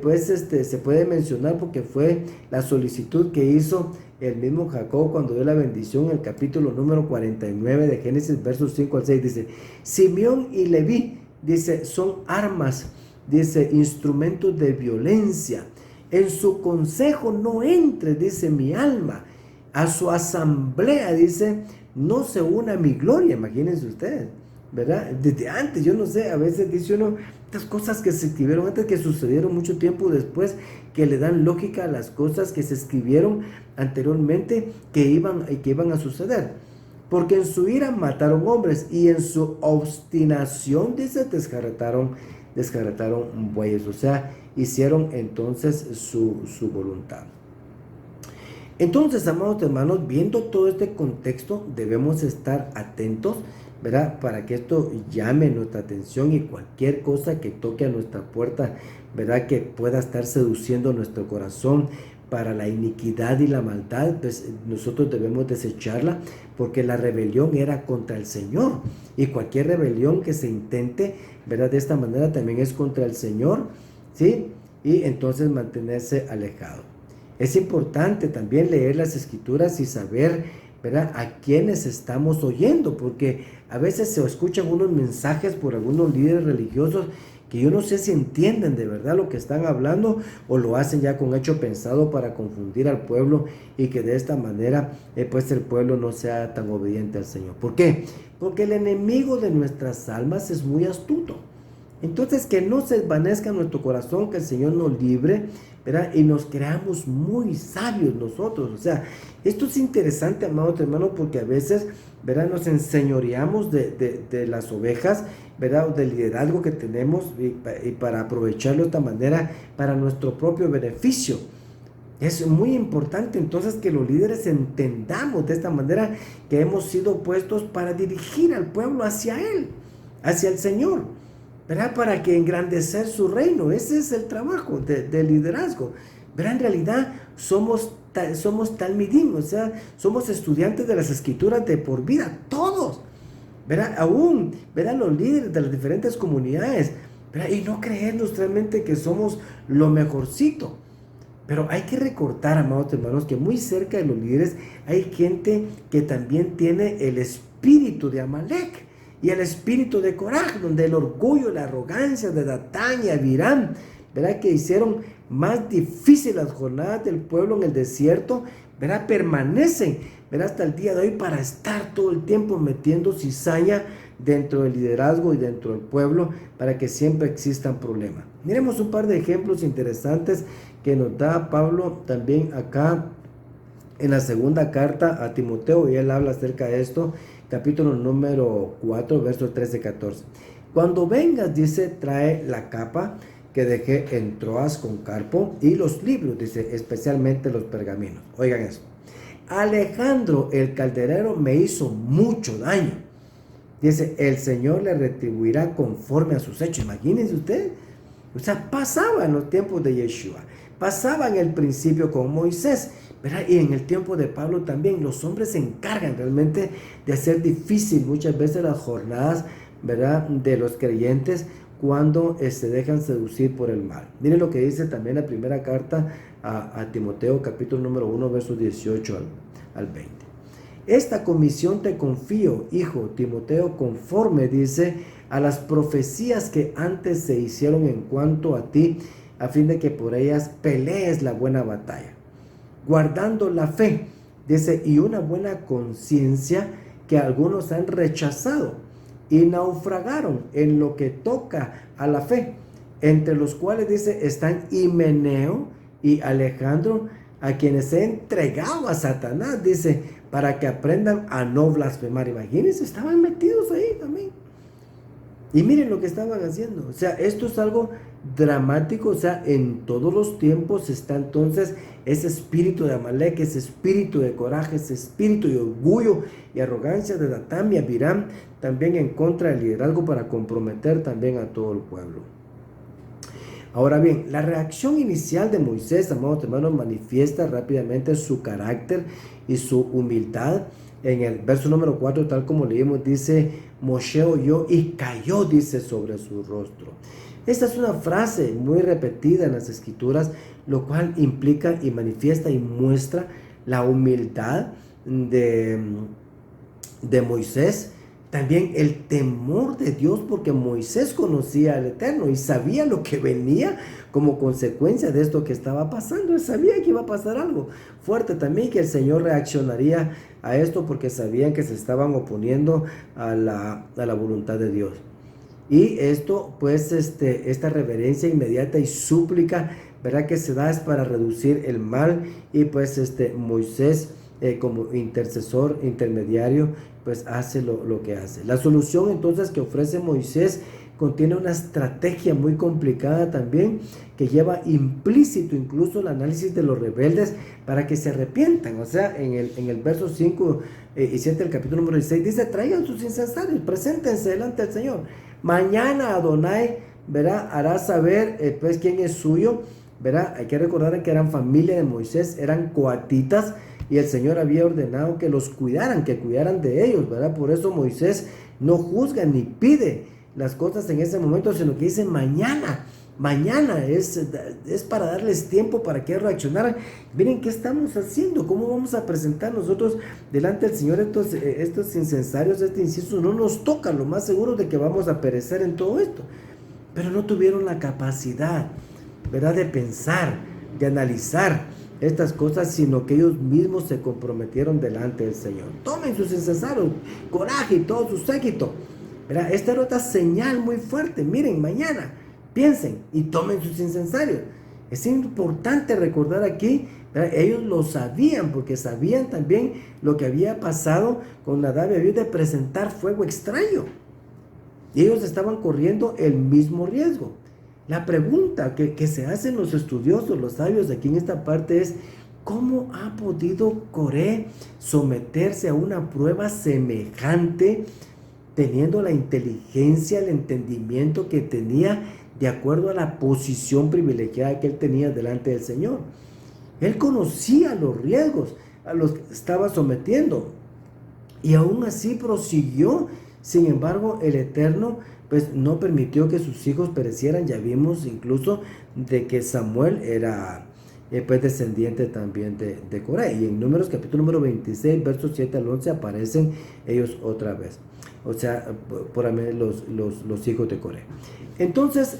pues se puede mencionar porque fue la solicitud que hizo el mismo Jacob cuando dio la bendición en el capítulo número 49 de Génesis, versos 5 al 6, dice, Simeón y Leví, dice, son armas, dice, instrumentos de violencia. En su consejo no entre, dice mi alma. A su asamblea, dice, no se una mi gloria. Imagínense ustedes, ¿verdad? Desde antes, yo no sé, a veces dice uno, estas cosas que se escribieron antes, que sucedieron mucho tiempo después, que le dan lógica a las cosas que se escribieron anteriormente que iban a suceder. Porque en su ira mataron hombres y en su obstinación, dice, descarataron bueyes. O sea, hicieron entonces su voluntad. Entonces, amados hermanos, viendo todo este contexto, debemos estar atentos, ¿verdad? Para que esto llame nuestra atención y cualquier cosa que toque a nuestra puerta, ¿verdad? Que pueda estar seduciendo nuestro corazón para la iniquidad y la maldad, pues nosotros debemos desecharla, porque la rebelión era contra el Señor, y cualquier rebelión que se intente, ¿verdad? De esta manera también es contra el Señor, ¿sí? Y entonces mantenerse alejado. Es importante también leer las escrituras y saber, ¿verdad?, a quiénes estamos oyendo, porque a veces se escuchan unos mensajes por algunos líderes religiosos que yo no sé si entienden de verdad lo que están hablando o lo hacen ya con hecho pensado para confundir al pueblo y que de esta manera pues el pueblo no sea tan obediente al Señor. ¿Por qué? Porque el enemigo de nuestras almas es muy astuto. Entonces, que no se desvanezca nuestro corazón, que el Señor nos libre, ¿verdad? Y nos creamos muy sabios nosotros. O sea, esto es interesante, amados hermanos, porque a veces, ¿verdad?, nos enseñoreamos de las ovejas, ¿verdad?, del liderazgo que tenemos y para aprovecharlo de esta manera para nuestro propio beneficio. Es muy importante entonces que los líderes entendamos de esta manera que hemos sido puestos para dirigir al pueblo hacia Él, hacia el Señor, ¿verdad? Para que engrandecer su reino. Ese es el trabajo del liderazgo, ¿verdad? En realidad somos talmidim, o sea, somos estudiantes de las escrituras de por vida, todos, ¿verdad? Aún, ¿verdad?, los líderes de las diferentes comunidades, ¿verdad? Y no creernos realmente que somos lo mejorcito. Pero hay que recordar, amados hermanos, que muy cerca de los líderes hay gente que también tiene el espíritu de Amalek y el espíritu de Coraj, donde el orgullo y la arrogancia de Datán y Abiram, ¿verdad?, que hicieron más difíciles las jornadas del pueblo en el desierto, ¿verdad?, permanecen, ¿verdad?, hasta el día de hoy para estar todo el tiempo metiendo cizaña dentro del liderazgo y dentro del pueblo para que siempre existan problemas. Miremos un par de ejemplos interesantes que nos da Pablo también acá en la segunda carta a Timoteo, y él habla acerca de esto, capítulo número 4, versos 13-14. Cuando vengas, dice, trae la capa que dejé en Troas con Carpo y los libros, dice, especialmente los pergaminos. Oigan eso. Alejandro el calderero me hizo mucho daño. Dice, el Señor le retribuirá conforme a sus hechos. Imagínense ustedes. O sea, pasaba en los tiempos de Yeshua. Pasaba en el principio con Moisés, ¿verdad? Y en el tiempo de Pablo también. Los hombres se encargan realmente de hacer difícil muchas veces las jornadas, ¿verdad?, de los creyentes cuando se dejan seducir por el mal. Miren lo que dice también la primera carta a Timoteo, capítulo número 1, versos 18 al 20. Esta comisión te confío, hijo Timoteo, conforme, dice, a las profecías que antes se hicieron en cuanto a ti, a fin de que por ellas pelees la buena batalla. guardando la fe, dice, y una buena conciencia que algunos han rechazado y naufragaron en lo que toca a la fe, entre los cuales, dice, están Himeneo y Alejandro, a quienes he entregado a Satanás, dice, para que aprendan a no blasfemar. Imagínense, estaban metidos ahí también. Y miren lo que estaban haciendo. O sea, esto es algo dramático. O sea, en todos los tiempos está entonces ese espíritu de Amalek, ese espíritu de coraje, ese espíritu de orgullo y arrogancia de Datán y Abiram, también en contra del liderazgo para comprometer también a todo el pueblo. Ahora bien, la reacción inicial de Moisés, amados hermanos, manifiesta rápidamente su carácter y su humildad. En el verso número 4, tal como leímos, dice, Moshe oyó y cayó, dice, sobre su rostro. Esta es una frase muy repetida en las escrituras, lo cual implica y manifiesta y muestra la humildad de Moisés. También el temor de Dios, porque Moisés conocía al Eterno y sabía lo que venía como consecuencia de esto que estaba pasando. Él sabía que iba a pasar algo fuerte también, que el Señor reaccionaría a esto porque sabían que se estaban oponiendo a la voluntad de Dios. Y esto, pues, esta reverencia inmediata y súplica, ¿verdad?, que se da es para reducir el mal. Y pues Moisés, como intercesor, intermediario, pues hace lo que hace. La solución entonces que ofrece Moisés contiene una estrategia muy complicada también, que lleva implícito incluso el análisis de los rebeldes para que se arrepientan. O sea, en el verso 5 y 7 del capítulo número 16 dice, traigan sus incensarios, preséntense delante del Señor. Mañana Adonai, ¿verdad?, hará saber pues quién es suyo, ¿verdad? Hay que recordar que eran familia de Moisés, eran coatitas, y el Señor había ordenado que los cuidaran, que cuidaran de ellos, ¿verdad? Por eso Moisés no juzga ni pide las cosas en ese momento, sino que dice mañana es para darles tiempo para que reaccionaran. Miren qué estamos haciendo, cómo vamos a presentar nosotros delante del Señor estos incensarios, este incienso. No nos toca, lo más seguro de que vamos a perecer en todo esto, pero no tuvieron la capacidad, ¿verdad?, de pensar, de analizar estas cosas, sino que ellos mismos se comprometieron delante del Señor. Tomen sus incensarios, coraje y todo su séquito, ¿verdad? Esta era otra señal muy fuerte. Miren, mañana piensen y tomen sus incensarios. Es importante recordar aquí, ¿verdad? Ellos lo sabían, porque sabían también lo que había pasado con Nadab y Abiú de presentar fuego extraño, y ellos estaban corriendo el mismo riesgo. La pregunta que se hacen los estudiosos, los sabios de aquí en esta parte es, ¿cómo ha podido Coré someterse a una prueba semejante, teniendo la inteligencia, el entendimiento que tenía de acuerdo a la posición privilegiada que él tenía delante del Señor? Él conocía los riesgos a los que estaba sometiendo, y aún así prosiguió. Sin embargo, el Eterno pues no permitió que sus hijos perecieran. Ya vimos incluso de que Samuel era pues descendiente también de Coré, y en Números capítulo número 26 versos 7 al 11 aparecen ellos otra vez, o sea, por los hijos de Coré. Entonces,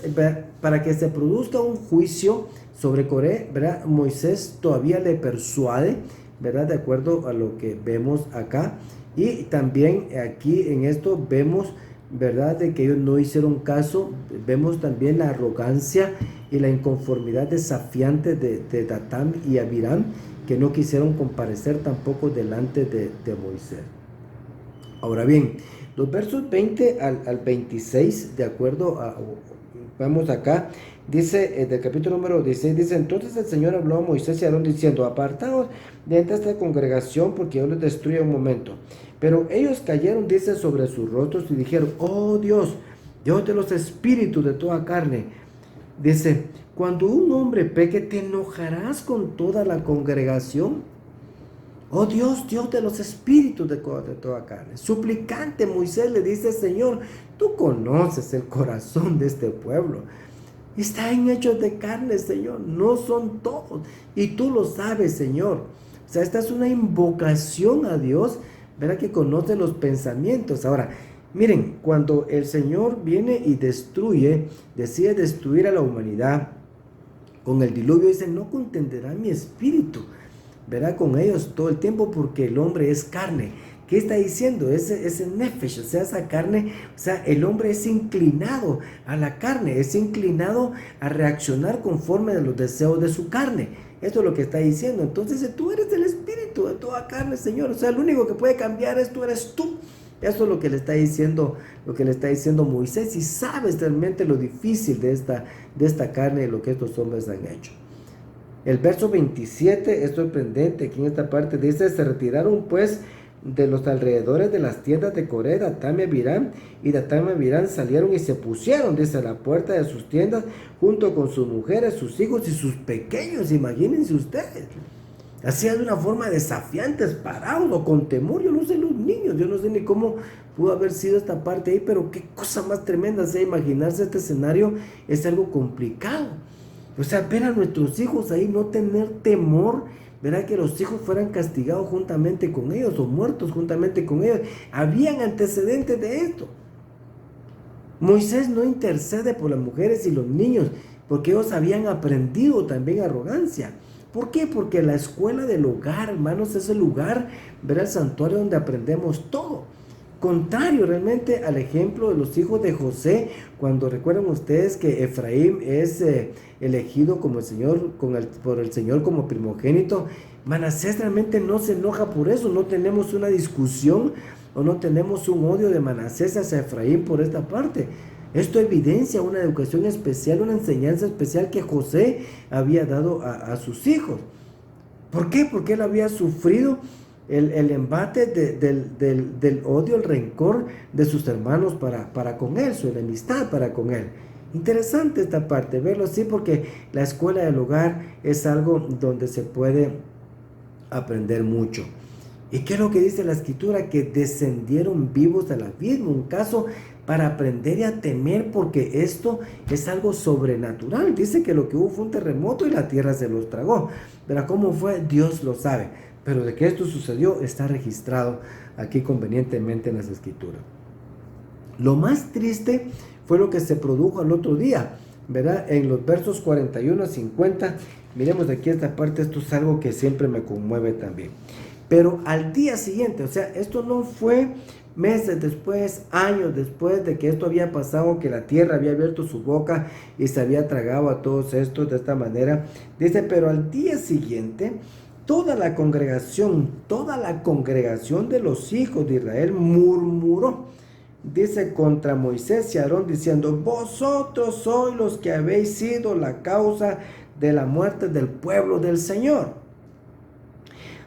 para que se produzca un juicio sobre Coré, ¿verdad?, Moisés todavía le persuade, ¿verdad?, de acuerdo a lo que vemos acá. Y también aquí en esto vemos, ¿verdad?, de que ellos no hicieron caso. Vemos también la arrogancia y la inconformidad desafiante de Datán y Abiram, que no quisieron comparecer tampoco delante de Moisés. Ahora bien, los versos 20 al 26, de acuerdo a, vamos acá, dice del capítulo número 16, dice, entonces el Señor habló a Moisés y a Aarón diciendo, apartaos de entre esta congregación, porque yo les destruyo un momento. Pero ellos cayeron, dice, sobre sus rostros y dijeron, oh Dios, Dios de los espíritus de toda carne, dice, cuando un hombre peque, ¿te enojarás con toda la congregación? Oh Dios, Dios de los espíritus de toda carne. Suplicante Moisés le dice, Señor, tú conoces el corazón de este pueblo. Están hechos de carne, Señor, no son todos, y tú lo sabes, Señor. O sea, esta es una invocación a Dios, ¿verdad?, que conoce los pensamientos. Ahora, miren, cuando el Señor viene y decide destruir a la humanidad con el diluvio, dice, no contenderá mi espíritu. verá, con ellos todo el tiempo, porque el hombre es carne. ¿Qué está diciendo? Ese nefesh, o sea, esa carne, o sea, el hombre es inclinado a la carne, es inclinado a reaccionar conforme a los deseos de su carne. Esto es lo que está diciendo. Entonces, tú eres el espíritu de toda carne, Señor. O sea, el único que puede cambiar esto eres tú. Eso es lo que le está diciendo, Moisés, y sabes realmente lo difícil de esta carne y lo que estos hombres han hecho. El verso 27 es sorprendente. Aquí en esta parte dice: se retiraron pues de los alrededores de las tiendas de Coré, Datán y Abirán, y Datán y Abirán salieron y se pusieron, dice, a la puerta de sus tiendas, junto con sus mujeres, sus hijos y sus pequeños. Imagínense ustedes, hacía de una forma desafiante, parados o con temor. Yo no sé los niños, yo no sé ni cómo pudo haber sido esta parte ahí, pero qué cosa más tremenda. O sea, imaginarse este escenario es algo complicado. O sea, ver a nuestros hijos ahí, no tener temor, verá, que los hijos fueran castigados juntamente con ellos o muertos juntamente con ellos. Habían antecedentes de esto. Moisés no intercede por las mujeres y los niños, porque ellos habían aprendido también arrogancia. ¿Por qué? Porque la escuela del hogar, hermanos, es el lugar, verá, el santuario donde aprendemos todo. Contrario realmente al ejemplo de los hijos de José, cuando recuerdan ustedes que Efraín es elegido como el Señor, por el Señor como primogénito, Manasés realmente no se enoja por eso. No tenemos una discusión o no tenemos un odio de Manasés hacia Efraín por esta parte. Esto evidencia una educación especial, una enseñanza especial que José había dado a sus hijos. ¿Por qué? Porque él había sufrido el embate del odio, el rencor de sus hermanos para con él, su enemistad para con él. Interesante esta parte, verlo así, porque la escuela del hogar es algo donde se puede aprender mucho. ¿Y qué es lo que dice la escritura? Que descendieron vivos al abismo, un caso para aprender y a temer, porque esto es algo sobrenatural. Dice que lo que hubo fue un terremoto y la tierra se los tragó. Pero cómo fue, Dios lo sabe. Pero de que esto sucedió está registrado aquí convenientemente en las escrituras. Lo más triste fue lo que se produjo al otro día, ¿verdad? En los versos 41 a 50, miremos aquí esta parte. Esto es algo que siempre me conmueve también. Pero al día siguiente, o sea, esto no fue meses después, años después de que esto había pasado, que la tierra había abierto su boca y se había tragado a todos estos de esta manera. Dice, pero al día siguiente, toda la congregación de los hijos de Israel murmuró, dice, contra Moisés y Aarón, diciendo: vosotros sois los que habéis sido la causa de la muerte del pueblo del Señor.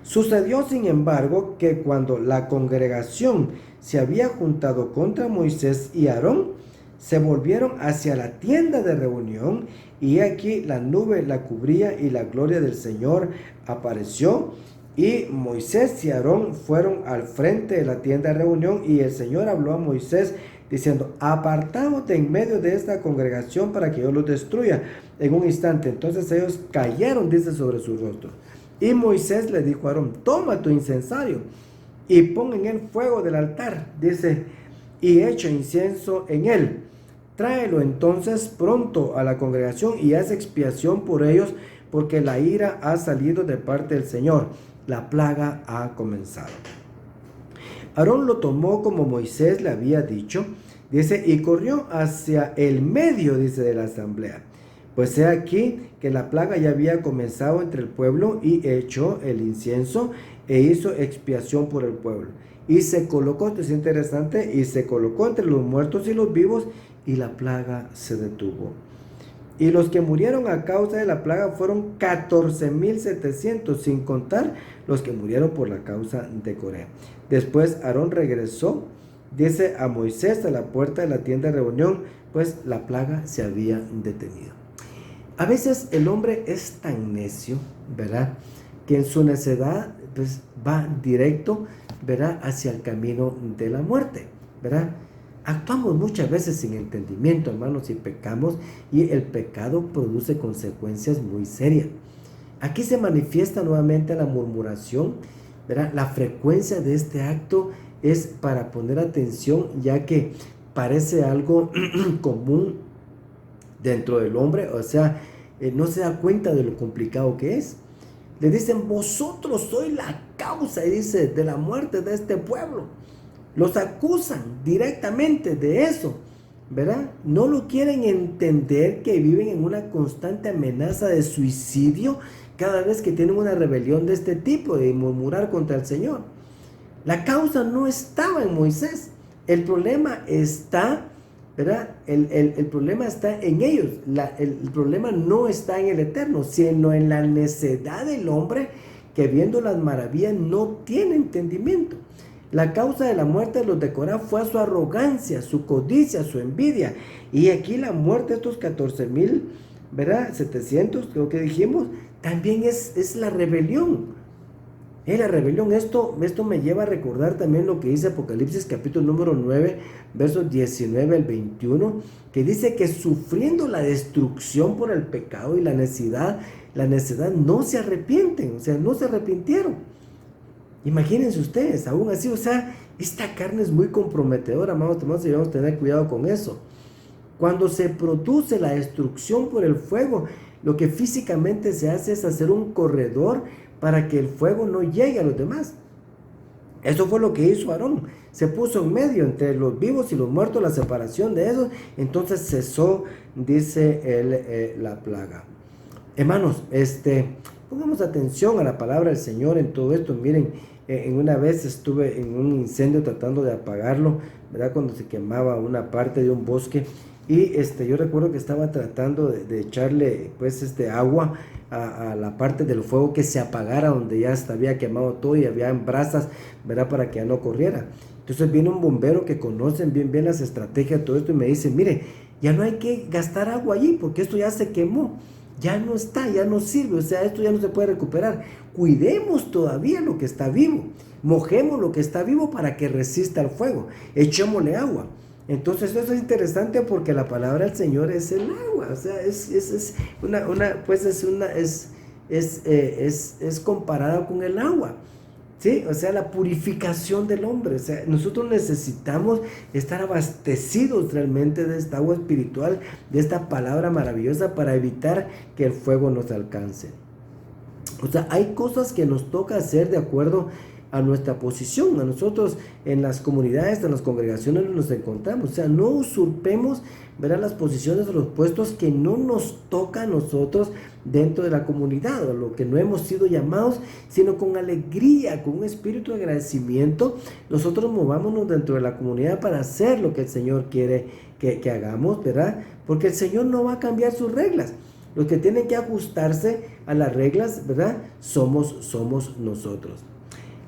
Sucedió, sin embargo, que cuando la congregación se había juntado contra Moisés y Aarón, se volvieron hacia la tienda de reunión, y aquí la nube la cubría y la gloria del Señor apareció, y Moisés y Aarón fueron al frente de la tienda de reunión, y el Señor habló a Moisés diciendo: apartaos de en medio de esta congregación para que yo los destruya en un instante. Entonces ellos cayeron, dice, sobre sus rostros. Y Moisés le dijo a Aarón: toma tu incensario y pon en él fuego del altar, dice, y echa incienso en él. Tráelo entonces pronto a la congregación y haz expiación por ellos, porque la ira ha salido de parte del Señor. La plaga ha comenzado. Aarón lo tomó como Moisés le había dicho, dice, y corrió hacia el medio, dice, de la asamblea. Pues he aquí que la plaga ya había comenzado entre el pueblo, y echó el incienso e hizo expiación por el pueblo. Y se colocó, esto es interesante, y se colocó entre los muertos y los vivos, y la plaga se detuvo. Y los que murieron a causa de la plaga fueron 14,700, sin contar los que murieron por la causa de Coré. Después Aarón regresó, dice, a Moisés a la puerta de la tienda de reunión, pues la plaga se había detenido. A veces el hombre es tan necio, ¿verdad?, que en su necedad pues va directo, ¿verdad?, hacia el camino de la muerte, ¿verdad? Actuamos muchas veces sin entendimiento, hermanos, y pecamos, y el pecado produce consecuencias muy serias. Aquí se manifiesta nuevamente la murmuración, ¿verdad? La frecuencia de este acto es para poner atención, ya que parece algo común dentro del hombre, o sea, no se da cuenta de lo complicado que es. Le dicen, vosotros sois la causa, y dice, de la muerte de este pueblo. Los acusan directamente de eso, ¿verdad? No lo quieren entender, que viven en una constante amenaza de suicidio cada vez que tienen una rebelión de este tipo, de murmurar contra el Señor. La causa no estaba en Moisés. El problema está, ¿verdad? El problema está en ellos. El problema no está en el Eterno, sino en la necedad del hombre que, viendo las maravillas, no tiene entendimiento. La causa de la muerte de los de Corá fue a su arrogancia, su codicia, su envidia. Y aquí la muerte de estos 14,000, ¿verdad? 700, creo que dijimos, también es la rebelión. Es la rebelión. Esto me lleva a recordar también lo que dice Apocalipsis capítulo número 9, versos 19 al 21, que dice que sufriendo la destrucción por el pecado y la necedad no se arrepienten, o sea, no se arrepintieron. Imagínense ustedes, aún así, o sea, esta carne es muy comprometedora, amados hermanos, y debemos tener cuidado con eso. Cuando se produce la destrucción por el fuego, lo que físicamente se hace es hacer un corredor para que el fuego no llegue a los demás. Eso fue lo que hizo Aarón. Se puso en medio entre los vivos y los muertos, la separación de esos. Entonces cesó, dice la plaga. Hermanos, pongamos atención a la palabra del Señor en todo esto. Miren, en una vez estuve en un incendio tratando de apagarlo, ¿verdad? Cuando se quemaba una parte de un bosque. Y yo recuerdo que estaba tratando de echarle pues agua a la parte del fuego, que se apagara donde ya se había quemado todo y había brasas, ¿verdad? Para que ya no corriera. Entonces viene un bombero que conoce bien las estrategias de todo esto y me dice, mire, ya no hay que gastar agua allí porque esto ya se quemó. Ya no está, ya no sirve, o sea, esto ya no se puede recuperar. Cuidemos todavía lo que está vivo, mojemos lo que está vivo para que resista el fuego, echémosle agua. Entonces eso es interesante porque la palabra del Señor es el agua, o sea, es comparada con el agua. ¿Sí? O sea, la purificación del hombre. O sea, nosotros necesitamos estar abastecidos realmente de esta agua espiritual, de esta palabra maravillosa, para evitar que el fuego nos alcance. O sea, hay cosas que nos toca hacer de acuerdo a nuestra posición. A nosotros en las comunidades, en las congregaciones nos encontramos. O sea, no usurpemos, ¿verdad?, las posiciones de los puestos que no nos toca a nosotros dentro de la comunidad, o lo que no hemos sido llamados, sino con alegría, con un espíritu de agradecimiento, nosotros movámonos dentro de la comunidad para hacer lo que el Señor quiere que hagamos, ¿verdad? Porque el Señor no va a cambiar sus reglas. Los que tienen que ajustarse a las reglas, ¿verdad?, somos nosotros.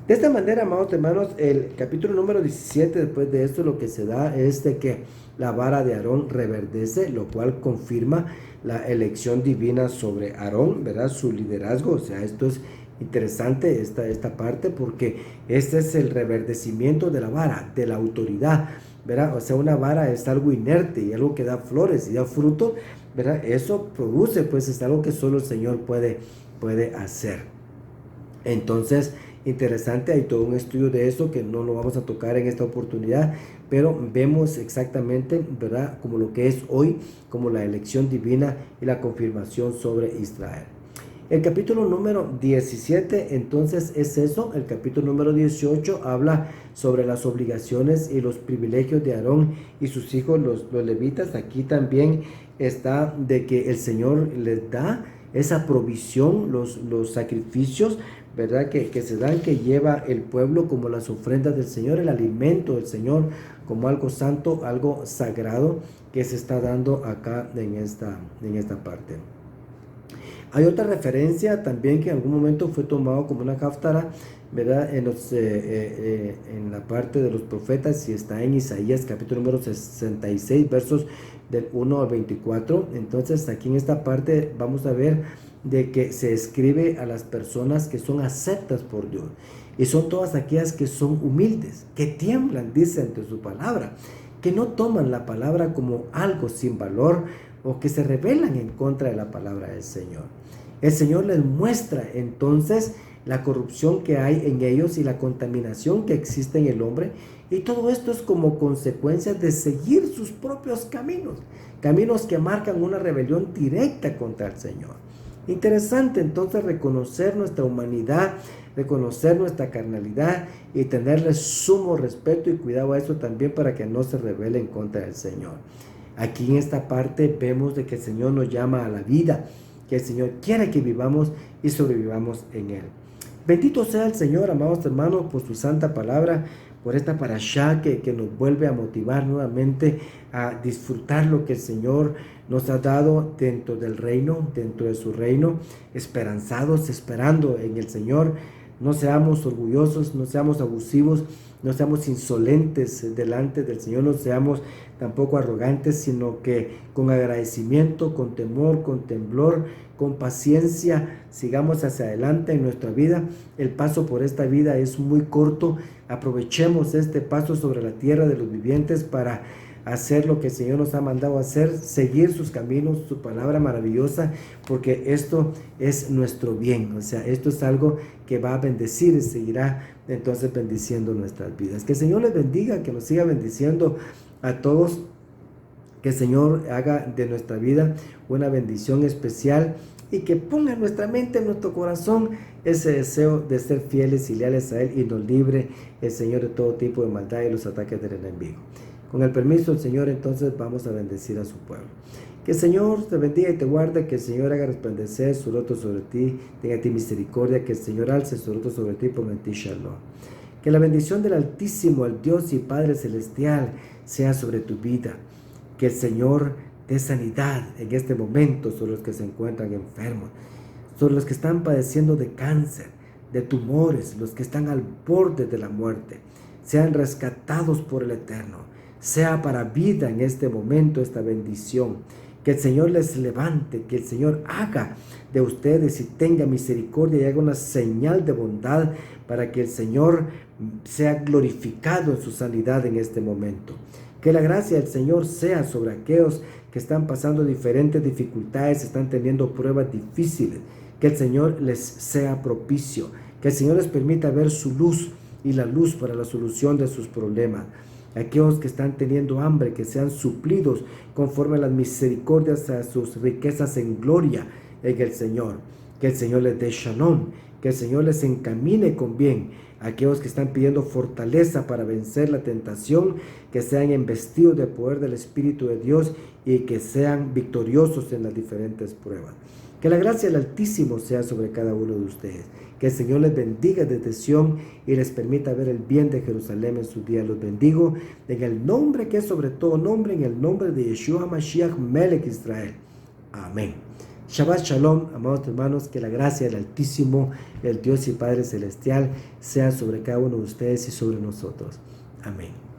De esta manera, amados hermanos, el capítulo número 17, después de esto, lo que se da es de que la vara de Aarón reverdece, lo cual confirma la elección divina sobre Aarón, ¿verdad?, su liderazgo. O sea, esto es interesante, esta parte, porque este es el reverdecimiento de la vara, de la autoridad, ¿verdad? O sea, una vara es algo inerte y algo que da flores y da fruto, ¿verdad? Eso produce, pues, es algo que solo el Señor puede hacer. Entonces, interesante, hay todo un estudio de eso que no lo vamos a tocar en esta oportunidad, pero vemos exactamente, ¿verdad?, como lo que es hoy, como la elección divina y la confirmación sobre Israel. El capítulo número 17, entonces, es eso. El capítulo número 18 habla sobre las obligaciones y los privilegios de Aarón y sus hijos, los levitas. Aquí también está de que el Señor les da esa provisión, los sacrificios, ¿verdad?, que se dan, que lleva el pueblo como las ofrendas del Señor, el alimento del Señor, como algo santo, algo sagrado que se está dando acá en esta parte. Hay otra referencia también que en algún momento fue tomado como una haftara, ¿verdad?, en la parte de los profetas, y está en Isaías capítulo número 66, versos del 1 al 24. Entonces aquí en esta parte vamos a ver de que se escribe a las personas que son aceptas por Dios, y son todas aquellas que son humildes, que tiemblan, dice, ante su palabra, que no toman la palabra como algo sin valor, o que se rebelan en contra de la palabra del Señor. El Señor les muestra entonces la corrupción que hay en ellos y la contaminación que existe en el hombre, y todo esto es como consecuencia de seguir sus propios caminos que marcan una rebelión directa contra el Señor. Interesante entonces reconocer nuestra humanidad, reconocer nuestra carnalidad y tenerle sumo respeto y cuidado a eso también para que no se rebele en contra del Señor. Aquí en esta parte vemos de que el Señor nos llama a la vida, que el Señor quiere que vivamos y sobrevivamos en Él. Bendito sea el Señor, amados hermanos, por su santa palabra, por esta parashá que nos vuelve a motivar nuevamente a disfrutar lo que el Señor nos ha dado dentro del reino, dentro de su reino, esperanzados, esperando en el Señor. No seamos orgullosos, no seamos abusivos, no seamos insolentes delante del Señor, no seamos tampoco arrogantes, sino que con agradecimiento, con temor, con temblor, con paciencia, sigamos hacia adelante en nuestra vida. El paso por esta vida es muy corto. Aprovechemos este paso sobre la tierra de los vivientes para hacer lo que el Señor nos ha mandado a hacer, seguir sus caminos, su palabra maravillosa, porque esto es nuestro bien. O sea, esto es algo que va a bendecir y seguirá entonces bendiciendo nuestras vidas. Que el Señor les bendiga, que nos siga bendiciendo a todos. Que el Señor haga de nuestra vida una bendición especial y que ponga en nuestra mente, en nuestro corazón, ese deseo de ser fieles y leales a Él, y nos libre el Señor de todo tipo de maldad y los ataques del enemigo. Con el permiso del Señor, entonces vamos a bendecir a su pueblo. Que el Señor te bendiga y te guarde, que el Señor haga resplandecer su rostro sobre ti, tenga a ti misericordia, que el Señor alce su rostro sobre ti y ponga en ti shalom. Que la bendición del Altísimo, el Dios y Padre Celestial, sea sobre tu vida. Que el Señor dé sanidad en este momento sobre los que se encuentran enfermos, sobre los que están padeciendo de cáncer, de tumores, los que están al borde de la muerte. Sean rescatados por el Eterno. Sea para vida en este momento esta bendición. Que el Señor les levante, que el Señor haga de ustedes y tenga misericordia y haga una señal de bondad para que el Señor sea glorificado en su sanidad en este momento. Que la gracia del Señor sea sobre aquellos que están pasando diferentes dificultades, están teniendo pruebas difíciles. Que el Señor les sea propicio. Que el Señor les permita ver su luz y la luz para la solución de sus problemas. Aquellos que están teniendo hambre, que sean suplidos conforme a las misericordias, a sus riquezas en gloria en el Señor. Que el Señor les dé shalom, que el Señor les encamine con bien. Aquellos que están pidiendo fortaleza para vencer la tentación, que sean investidos de poder del Espíritu de Dios y que sean victoriosos en las diferentes pruebas. Que la gracia del Altísimo sea sobre cada uno de ustedes. Que el Señor les bendiga desde Sión y les permita ver el bien de Jerusalén en su día. Los bendigo en el nombre que es sobre todo nombre, en el nombre de Yeshua Mashiach Melech Israel. Amén. Shabbat Shalom, amados hermanos, que la gracia del Altísimo, el Dios y Padre Celestial, sea sobre cada uno de ustedes y sobre nosotros. Amén.